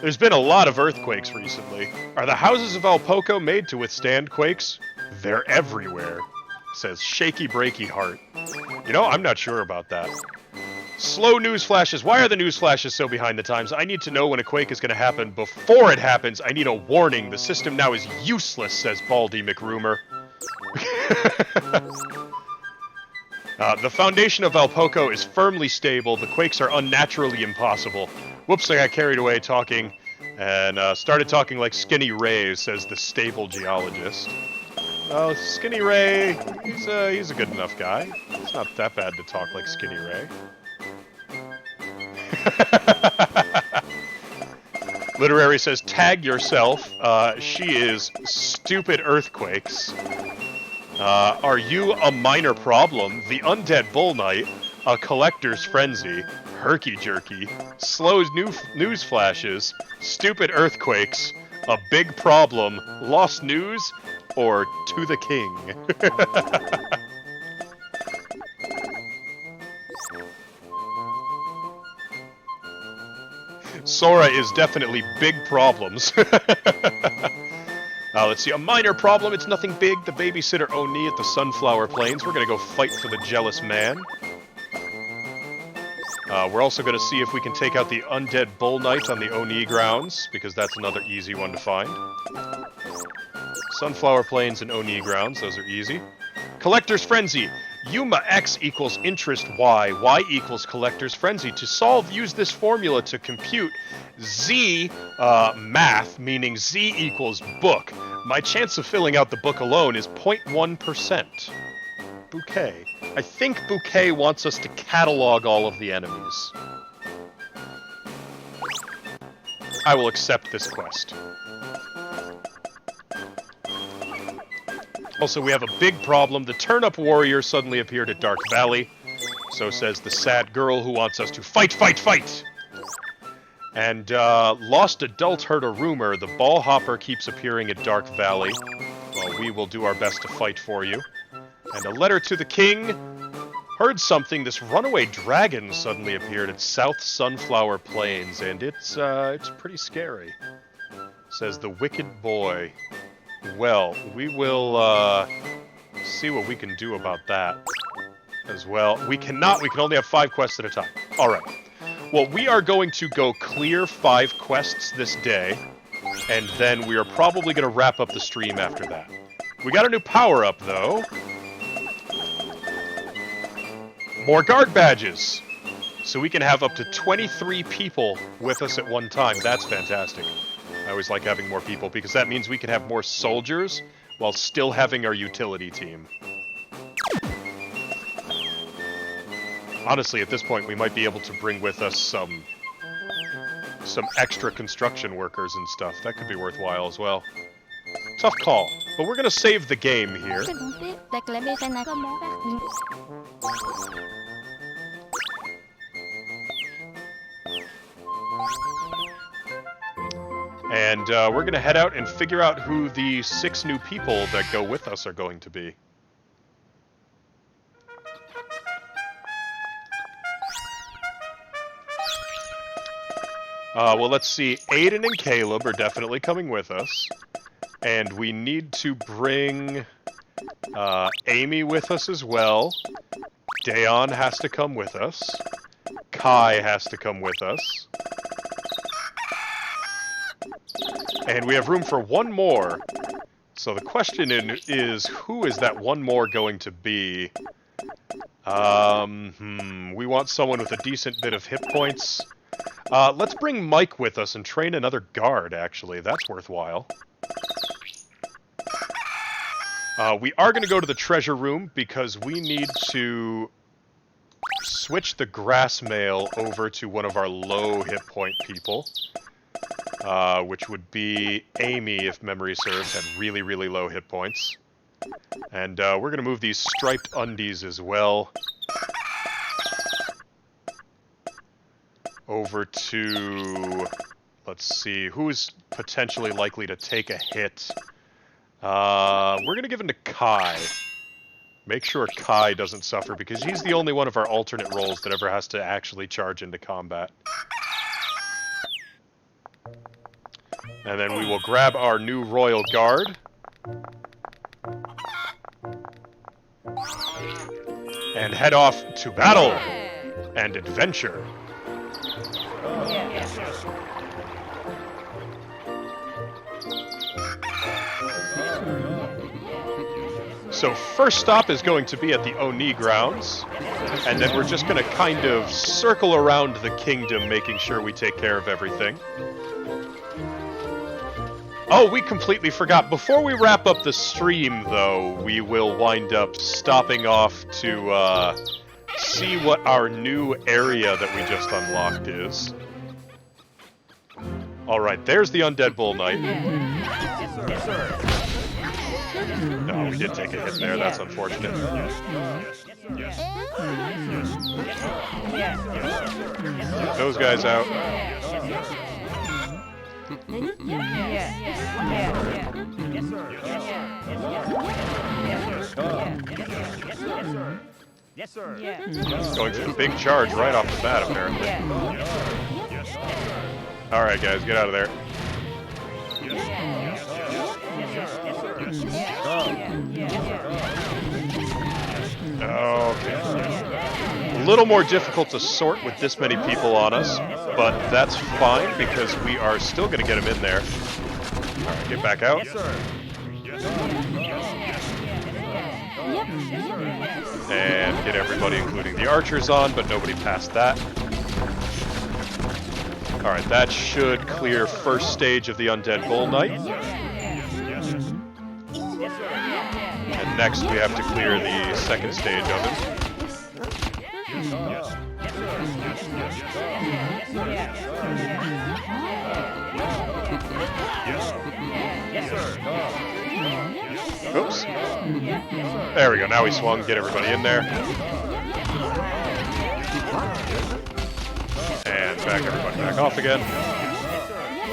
There's been a lot of earthquakes recently. Are the houses of Alpoco made to withstand quakes? They're everywhere, says Shaky Breaky Heart. You know, I'm not sure about that. Slow news flashes. Why are the news flashes so behind the times? I need to know when a quake is going to happen. Before it happens, I need a warning. The system now is useless, says Baldy McRumor. The foundation of Alpoco is firmly stable. The quakes are unnaturally impossible. Whoops, I got carried away talking and started talking like Skinny Ray, says the stable geologist. Well, Skinny Ray, he's a good enough guy. It's not that bad to talk like Skinny Ray. Literary says, tag yourself. She is stupid earthquakes. Are you a minor problem? The undead bull knight, a collector's frenzy, herky jerky, slow news flashes, stupid earthquakes, a big problem, lost news, or to the king. Sora is definitely big problems. Let's see, a minor problem, it's nothing big. The babysitter Oni at the Sunflower Plains. We're gonna go fight for the jealous man. We're also gonna see if we can take out the undead bull knight on the Oni grounds, because that's another easy one to find. Sunflower Plains and Oni grounds, those are easy. Collector's Frenzy. Yuma X equals interest Y. Y equals Collector's Frenzy. To solve, use this formula to compute Z, math, meaning Z equals book. My chance of filling out the book alone is 0.1%. Bouquet. I think Bouquet wants us to catalog all of the enemies. I will accept this quest. Also, we have a big problem. The Turnip Warrior suddenly appeared at Dark Valley. So says the sad girl who wants us to fight, fight, fight! And, Lost Adult heard a rumor. The Ball Hopper keeps appearing at Dark Valley. Well, we will do our best to fight for you. And a letter to the king. Heard something. This runaway dragon suddenly appeared at South Sunflower Plains, and it's pretty scary. Says the wicked boy. Well, we will, see what we can do about that as well. We can only have 5 quests at a time. Alright. Well, we are going to go clear 5 quests this day, and then we are probably going to wrap up the stream after that. We got a new power-up, though. More guard badges! So we can have up to 23 people with us at one time. That's fantastic. I always like having more people, because that means we can have more soldiers while still having our utility team. Honestly, at this point, we might be able to bring with us some extra construction workers and stuff. That could be worthwhile as well. Tough call. But we're going to save the game here. And we're going to head out and figure out who the 6 new people that go with us are going to be. Well, let's see. Aiden and Caleb are definitely coming with us. And we need to bring Amy with us as well. Dayon has to come with us. Kai has to come with us. And we have room for one more. So the question is, who is that one more going to be? We want someone with a decent bit of hit points. Let's bring Mike with us and train another guard, actually. That's worthwhile. We are going to go to the treasure room because we need to switch the grass mail over to one of our low hit point people. Which would be Amy, if memory serves, had really, really low hit points. And we're going to move these striped undies as well over to, let's see, who's potentially likely to take a hit. We're going to give him to Kai. Make sure Kai doesn't suffer, because he's the only one of our alternate roles that ever has to actually charge into combat. And then we will grab our new royal guard. And head off to battle and adventure. So first stop is going to be at the Oni grounds, and then we're just going to kind of circle around the kingdom, making sure we take care of everything. Oh, we completely forgot. Before we wrap up the stream, though, we will wind up stopping off to see what our new area that we just unlocked is. Alright, there's the Undead Bull Knight. No, we did take a hit there. That's unfortunate. Get those guys out. Going for the big charge right off the bat, apparently. Alright, guys, get out of there. Okay. A little more difficult to sort with this many people on us, but that's fine because we are still going to get them in there. Alright, get back out. And get everybody, including the archers, on, but nobody past that. Alright, that should clear first stage of the Undead Bull Knight. And next we have to clear the second stage of it. Oops. There we go, now we swung, get everybody in there. And back everybody back off again.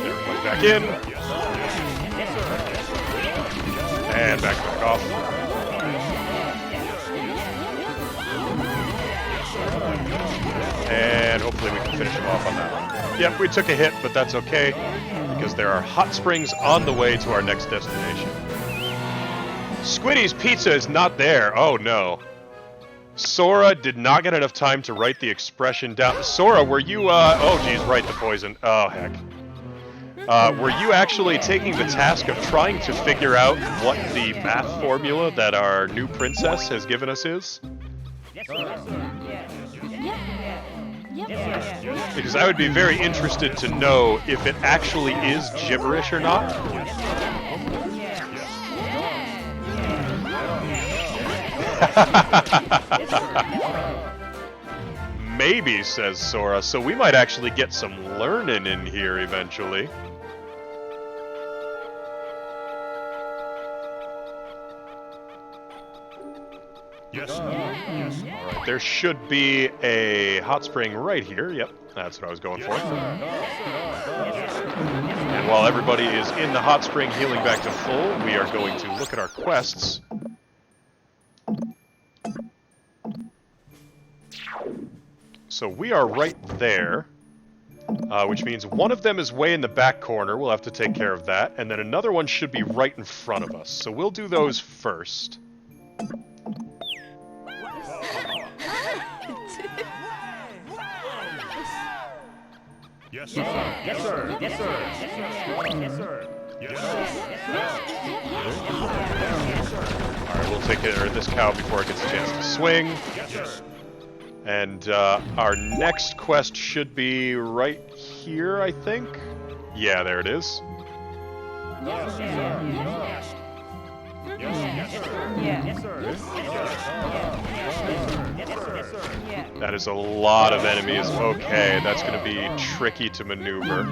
Everybody back in. And back off. And hopefully we can finish him off on that one. Yep, we took a hit, but that's okay, because there are hot springs on the way to our next destination. Squiddy's pizza is not there. Oh no. Sora did not get enough time to write the expression down. Sora, were you, oh geez, write the poison. Oh heck. Were you actually taking the task of trying to figure out what the math formula that our new princess has given us is? Because I would be very interested to know if it actually is gibberish or not. Maybe, says Sora, so we might actually get some learning in here eventually. Yes. Alright, there should be a hot spring right here. Yep, that's what I was going for. And while everybody is in the hot spring healing back to full, we are going to look at our quests. So we are right there, which means one of them is way in the back corner. We'll have to take care of that. And then another one should be right in front of us. So we'll do those first. Yes, sir. Yes, sir. Yes, sir. Yes, sir. Yes, sir. Alright, we'll take care of this cow before it gets a chance to swing. Yes, sir. And our next quest should be right here, I think. Yeah, there it is. Yes, sir. Yes, sir. That is a lot of enemies. Okay, that's going to be tricky to maneuver.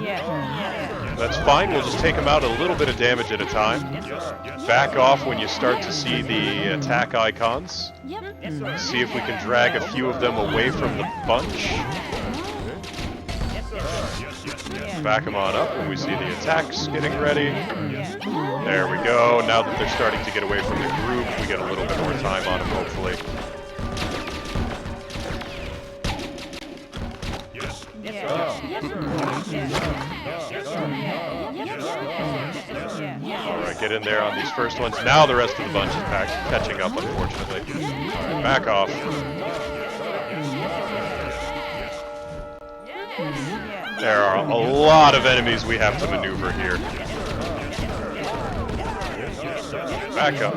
That's fine, we'll just take them out a little bit of damage at a time. Back off when you start to see the attack icons. See if we can drag a few of them away from the bunch. Back them on up when we see the attacks getting ready. There we go. Now that they're starting to get away from the group, we get a little bit more time on them, hopefully. Alright, get in there on these first ones. Now the rest of the bunch is catching up, unfortunately. Alright, back off. There are a lot of enemies we have to maneuver here. Back up.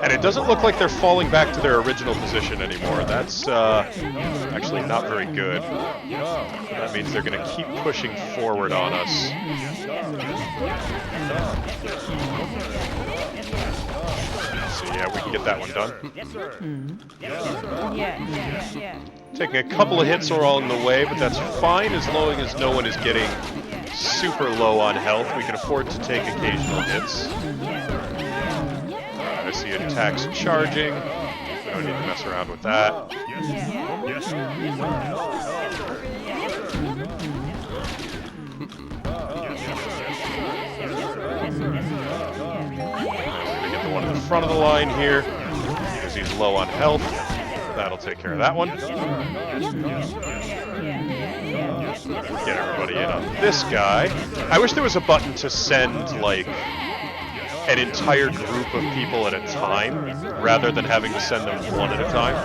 And it doesn't look like they're falling back to their original position anymore. That's actually not very good. That means they're going to keep pushing forward on us. So yeah, we can get that one done. Taking a couple of hits along the way, but that's fine as long as no one is getting super low on health. We can afford to take occasional hits. I see attacks charging. We don't need to mess around with that. We're going to get the one in the front of the line here because he's low on health. That'll take care of that one. Get everybody in on this guy. I wish there was a button to send, like, an entire group of people at a time, rather than having to send them one at a time.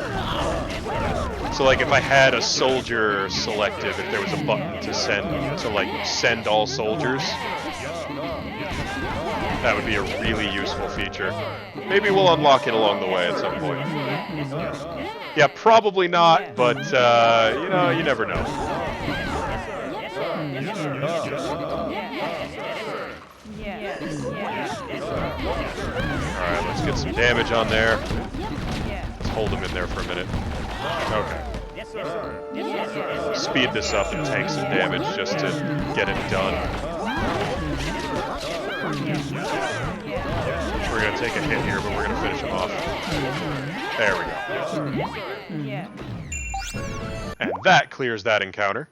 So, like, if I had a soldier selective, if there was a button to send all soldiers, that would be a really useful feature. Maybe we'll unlock it along the way at some point. Yeah, probably not, but, you know, you never know. Alright, let's get some damage on there. Let's hold him in there for a minute. Okay. Speed this up and take some damage just to get it done. We're going to take a hit here, but we're going to finish him off. There we go. And that clears that encounter.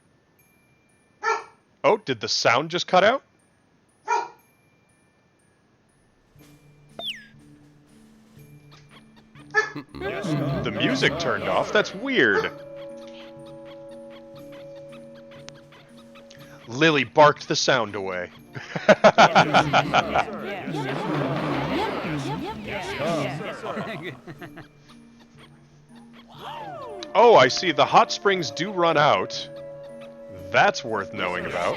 Oh, did the sound just cut out? The music turned off? That's weird. Lily barked the sound away. Oh, I see. The hot springs do run out. That's worth knowing about.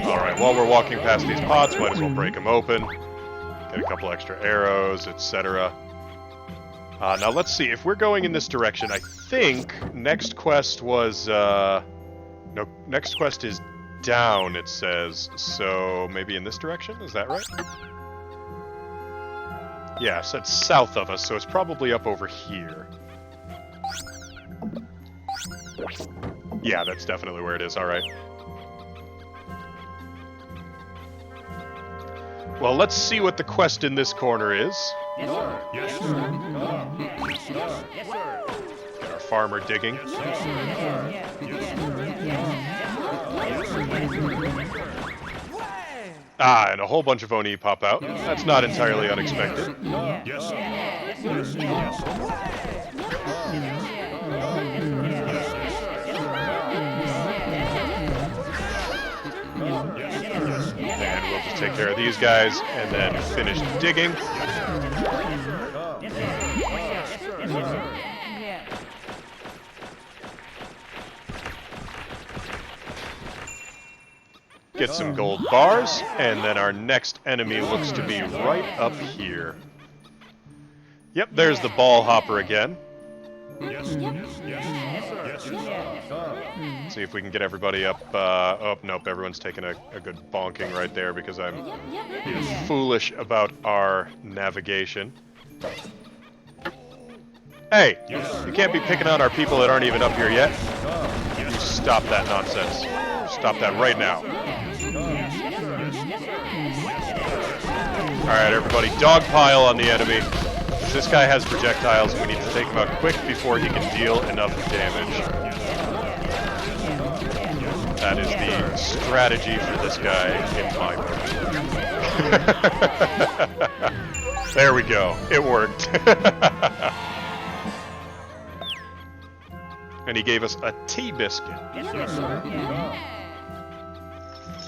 Alright, while we're walking past these pots, might as well break them open. Get a couple extra arrows, etc. Now let's see, if we're going in this direction, I think next quest was, no, next quest is down, it says. So maybe in this direction, is that right? Yeah, so it's south of us, so it's probably up over here. Yeah, that's definitely where it is, alright. Well, let's see what the quest in this corner is. Yes, sir. Yes, sir. Yes, sir. Get our farmer digging. Ah, and a whole bunch of Oni pop out. That's not entirely unexpected. Yes, sir. Yes, sir. And we'll just take care of these guys and then finish digging. Get some gold bars, and then our next enemy looks to be right up here. Yep, there's the ball hopper again. See if we can get everybody up. Oh, nope, everyone's taking a good bonking right there because I'm being foolish about our navigation. Hey, you can't be picking on our people that aren't even up here yet. You stop that nonsense. Stop that right now. Alright, everybody, dogpile on the enemy. This guy has projectiles, and we need to take him out quick before he can deal enough damage. That is the strategy for this guy in my book. There we go. It worked. And he gave us a tea biscuit.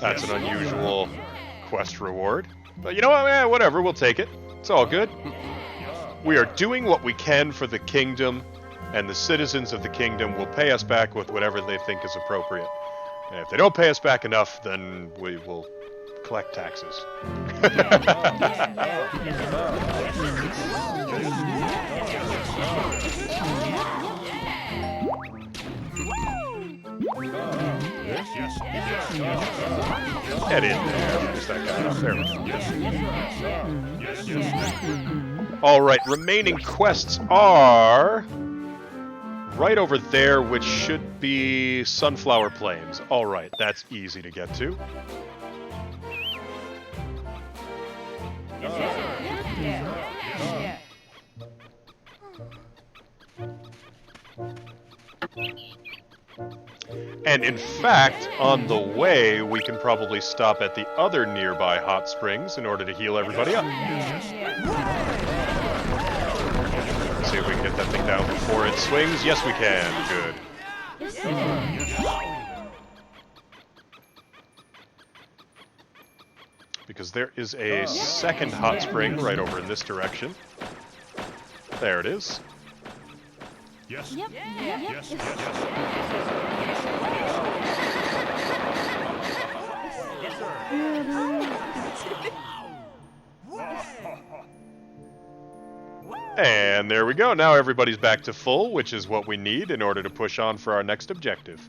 That's an unusual quest reward. But you know what? Eh, whatever, we'll take it. It's all good. We are doing what we can for the kingdom, and the citizens of the kingdom will pay us back with whatever they think is appropriate. And if they don't pay us back enough, then we will collect taxes. Get in there. Where's that guy? There we go. Alright, remaining quests are right over there, which should be Sunflower Plains. Alright, that's easy to get to. And in fact, on the way, we can probably stop at the other nearby hot springs in order to heal everybody up. Let's see if we can get that thing down before it swings. Yes, we can. Good. Because there is a second hot spring right over in this direction. There it is. Yes. Yep. Yes. And there we go. Now everybody's back to full, which is what we need in order to push on for our next objective.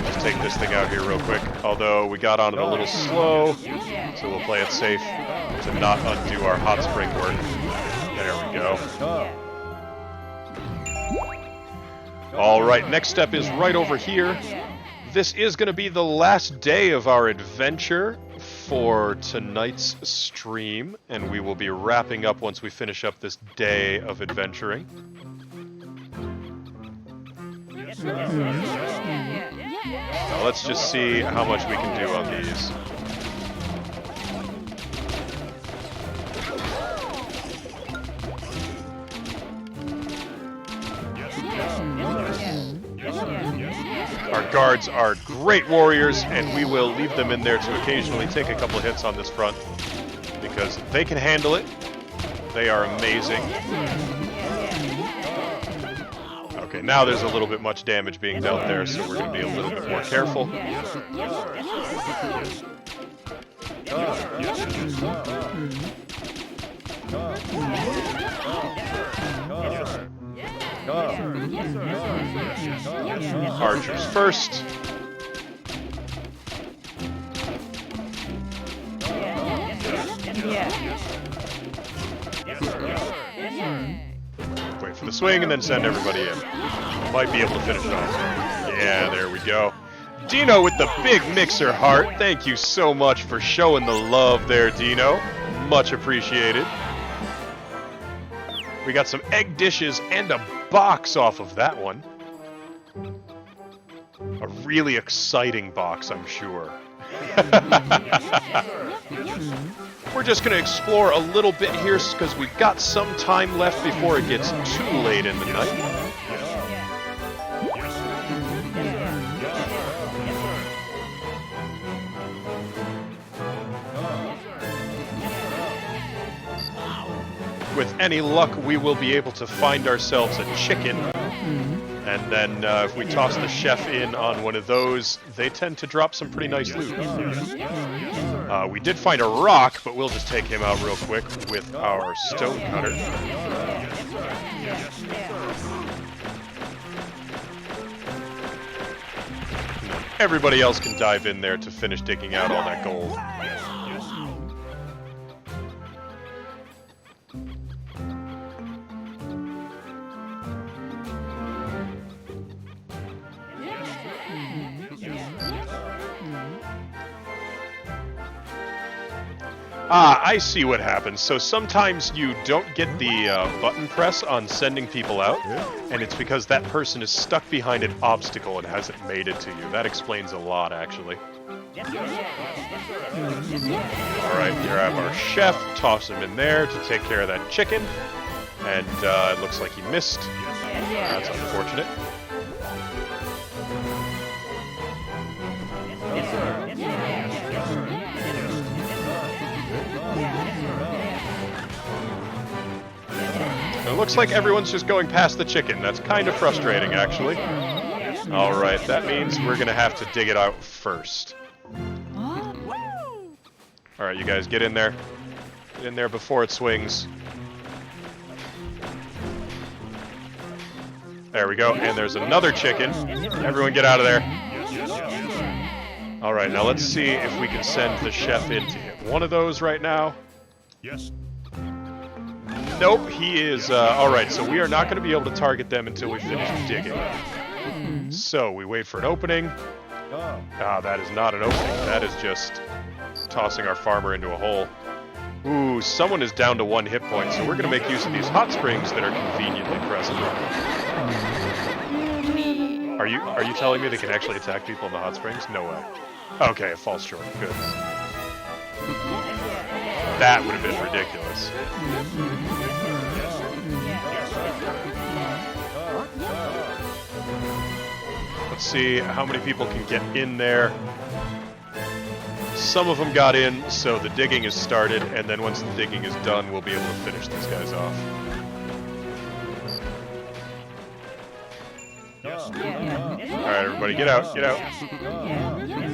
Just take this thing out here real quick. Although we got on it a little slow, so we'll play it safe to not undo our hot spring work. There we go. Alright, next step is right over here. This is going to be the last day of our adventure for tonight's stream, and we will be wrapping up once we finish up this day of adventuring. Now let's just see how much we can do on these. Our guards are great warriors, and we will leave them in there to occasionally take a couple hits on this front, because they can handle it. They are amazing. Okay, now there's a little bit much damage being dealt there, so we're going to be a little bit more careful. Archers first. Wait for the swing and then send everybody in. Might be able to finish it off. Yeah, there we go. Dino with the big mixer heart. Thank you so much for showing the love there, Dino. Much appreciated. We got some egg dishes and a box off of that one. A really exciting box, I'm sure. We're just going to explore a little bit here because we've got some time left before it gets too late in the night. With any luck, we will be able to find ourselves a chicken. And then if we toss the chef in on one of those, they tend to drop some pretty nice loot. We did find a rock, but we'll just take him out real quick with our stone cutter. Everybody else can dive in there to finish digging out all that gold. Ah, I see what happens. So sometimes you don't get the button press on sending people out, and it's because that person is stuck behind an obstacle and hasn't made it to you. That explains a lot, actually. Alright, here I have our chef. Toss him in there to take care of that chicken. And it looks like he missed. That's unfortunate. It looks like everyone's just going past the chicken. That's kind of frustrating, actually. Alright, that means we're gonna have to dig it out first. Alright, you guys, get in there. Get in there before it swings. There we go, and there's another chicken. Everyone get out of there. Alright, now let's see if we can send the chef in to hit one of those right now. Yes. Nope, he is... Alright, so we are not going to be able to target them until we finish digging. So, we wait for an opening. Ah, that is not an opening. That is just tossing our farmer into a hole. Ooh, someone is down to 1 hit point, so we're going to make use of these hot springs that are conveniently present. Are you telling me they can actually attack people in the hot springs? No way. Okay, it falls short. Good. That would have been ridiculous. Let's see how many people can get in there. Some of them got in, so the digging is started, and then once the digging is done, we'll be able to finish these guys off. Alright, everybody, get out, get out.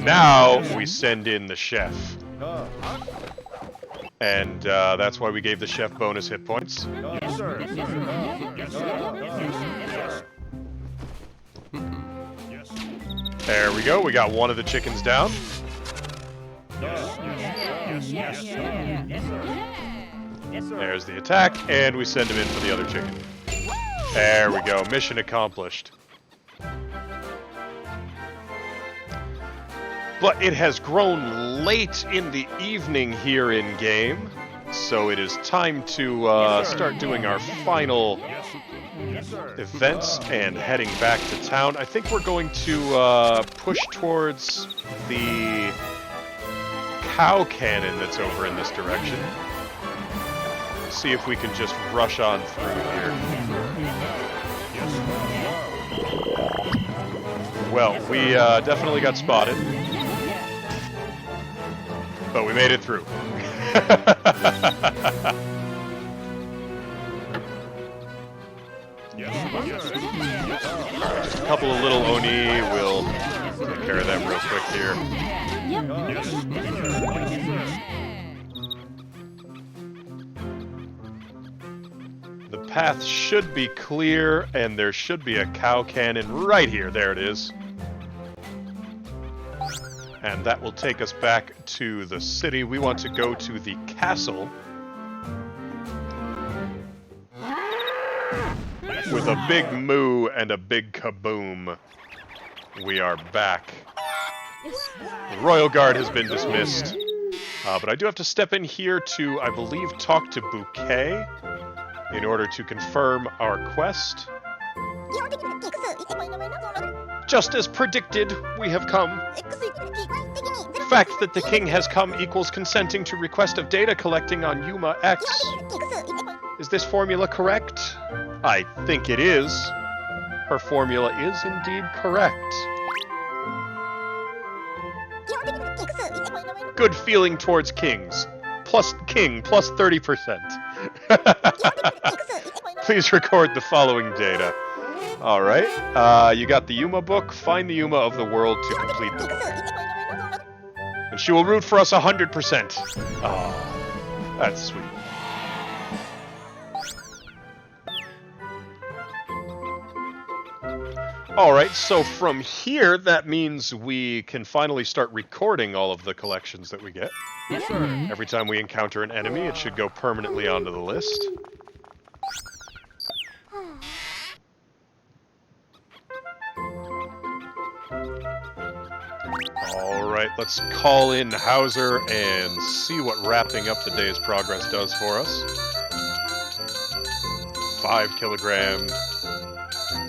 Now we send in the chef. And that's why we gave the chef bonus hit points. Yes, sir. Yes, sir. Yes, sir. There we go, we got one of the chickens down. There's the attack, and we send him in for the other chicken. There we go, mission accomplished. But it has grown late in the evening here in game, so it is time to start doing our final events and heading back to town. I think we're going to push towards the cow cannon that's over in this direction. See if we can just rush on through here. Well, we definitely got spotted. But we made it through. Alright, just a couple of little Oni. We'll take care of them real quick here. The path should be clear, and there should be a cow cannon right here. There it is. And that will take us back to the city. We want to go to the castle. With a big moo and a big kaboom. We are back. The Royal Guard has been dismissed. But I do have to step in here to, I believe, talk to Bouquet in order to confirm our quest. Just as predicted, we have come. The fact that the king has come equals consenting to request of data collecting on Yuma X. Is this formula correct? I think it is. Her formula is indeed correct. Good feeling towards kings. Plus 30%. Please record the following data. Alright, you got the Yuma book. Find the Yuma of the world to complete the book. And she will root for us 100%. Oh, that's sweet. Alright, so from here, that means we can finally start recording all of the collections that we get. Yes, sir. Every time we encounter an enemy, it should go permanently onto the list. Alright, let's call in Hauser and see what wrapping up the day's progress does for us. 5 kilogram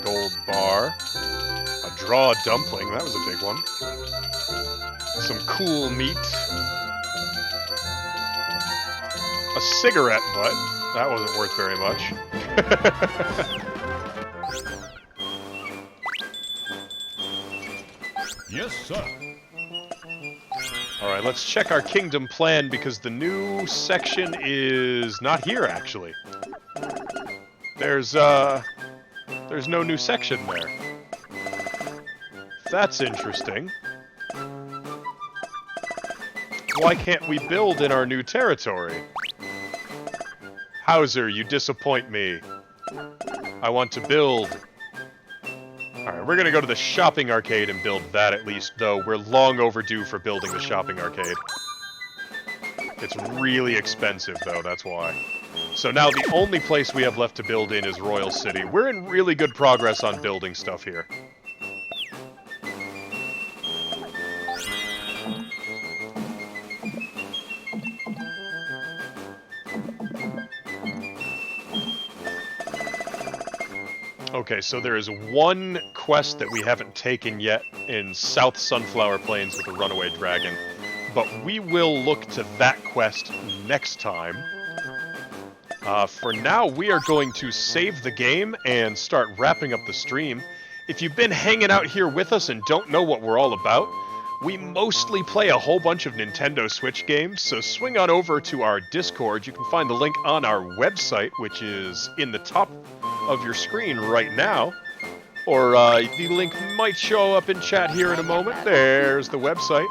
gold bar. A draw dumpling, that was a big one. Some cool meat. A cigarette butt. That wasn't worth very much. Yes, sir. Alright, let's check our kingdom plan because the new section is not here, actually. There's no new section there. That's interesting. Why can't we build in our new territory? Hauser, you disappoint me. I want to build. Alright, we're gonna go to the shopping arcade and build that at least, though we're long overdue for building the shopping arcade. It's really expensive, though, that's why. So now the only place we have left to build in is Royal City. We're in really good progress on building stuff here. Okay, so there is one quest that we haven't taken yet in South Sunflower Plains with the Runaway Dragon, but we will look to that quest next time. For now, we are going to save the game and start wrapping up the stream. If you've been hanging out here with us and don't know what we're all about, we mostly play a whole bunch of Nintendo Switch games, so swing on over to our Discord. You can find the link on our website, which is in the top of your screen right now. Or the link might show up in chat here in a moment. There's the website.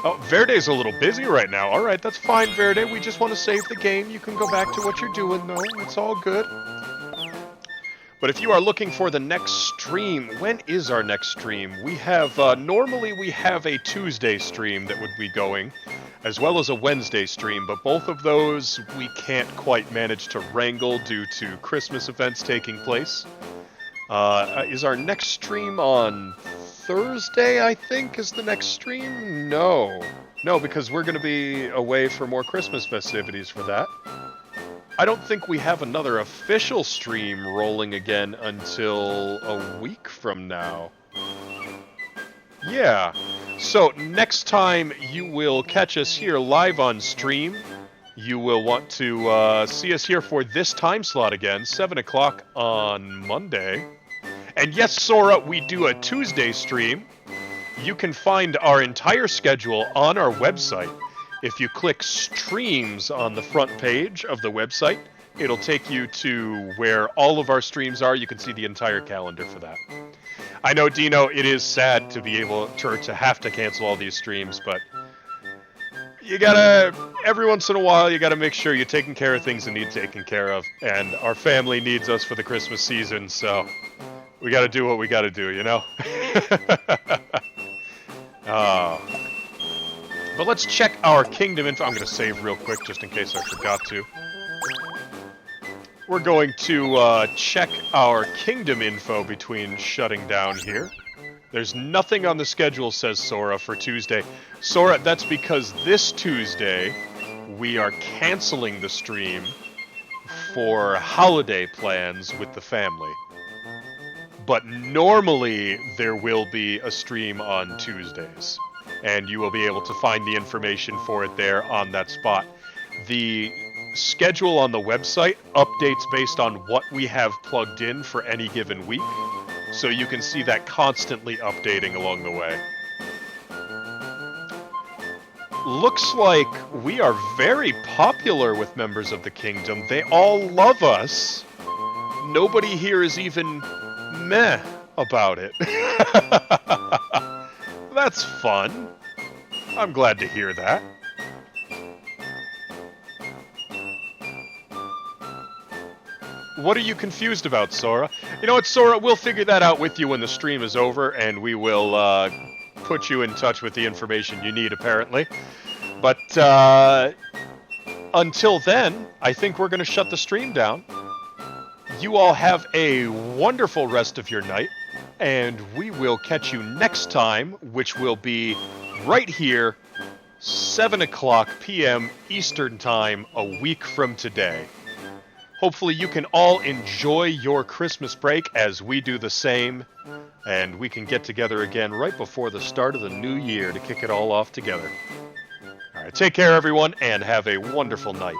Oh, Verde's a little busy right now. Alright, that's fine, Verde. We just want to save the game. You can go back to what you're doing, though. It's all good. But if you are looking for the next stream, when is our next stream? We have, normally we have a Tuesday stream that would be going, as well as a Wednesday stream, but both of those we can't quite manage to wrangle due to Christmas events taking place. Is our next stream on Thursday, I think, is the next stream? No. No, because we're going to be away for more Christmas festivities for that. I don't think we have another official stream rolling again until a week from now. Yeah. So, next time you will catch us here live on stream, you will want to see us here for this time slot again, 7 o'clock on Monday. And yes, Sora, we do a Tuesday stream. You can find our entire schedule on our website. If you click Streams on the front page of the website, it'll take you to where all of our streams are. You can see the entire calendar for that. I know, Dino, it is sad to be able to have to cancel all these streams, but you gotta, every once in a while, you gotta make sure you're taking care of things that need taken care of. And our family needs us for the Christmas season, so we gotta do what we gotta do, you know? But let's check our kingdom info. I'm going to save real quick just in case I forgot to. We're going to check our kingdom info between shutting down here. There's nothing on the schedule, says Sora, for Tuesday. Sora, that's because this Tuesday we are canceling the stream for holiday plans with the family. But normally there will be a stream on Tuesdays. And you will be able to find the information for it there on that spot. The schedule on the website updates based on what we have plugged in for any given week, so you can see that constantly updating along the way. Looks like we are very popular with members of the kingdom. They all love us. Nobody here is even meh about it. That's fun. I'm glad to hear that. What are you confused about, Sora? You know what, Sora? We'll figure that out with you when the stream is over, and we will put you in touch with the information you need, apparently. But until then, I think we're going to shut the stream down. You all have a wonderful rest of your night. and we will catch you next time, which will be right here, 7 o'clock p.m. Eastern Time, a week from today. Hopefully you can all enjoy your Christmas break as we do the same, and we can get together again right before the start of the new year to kick it all off together. All right, take care, everyone, and have a wonderful night.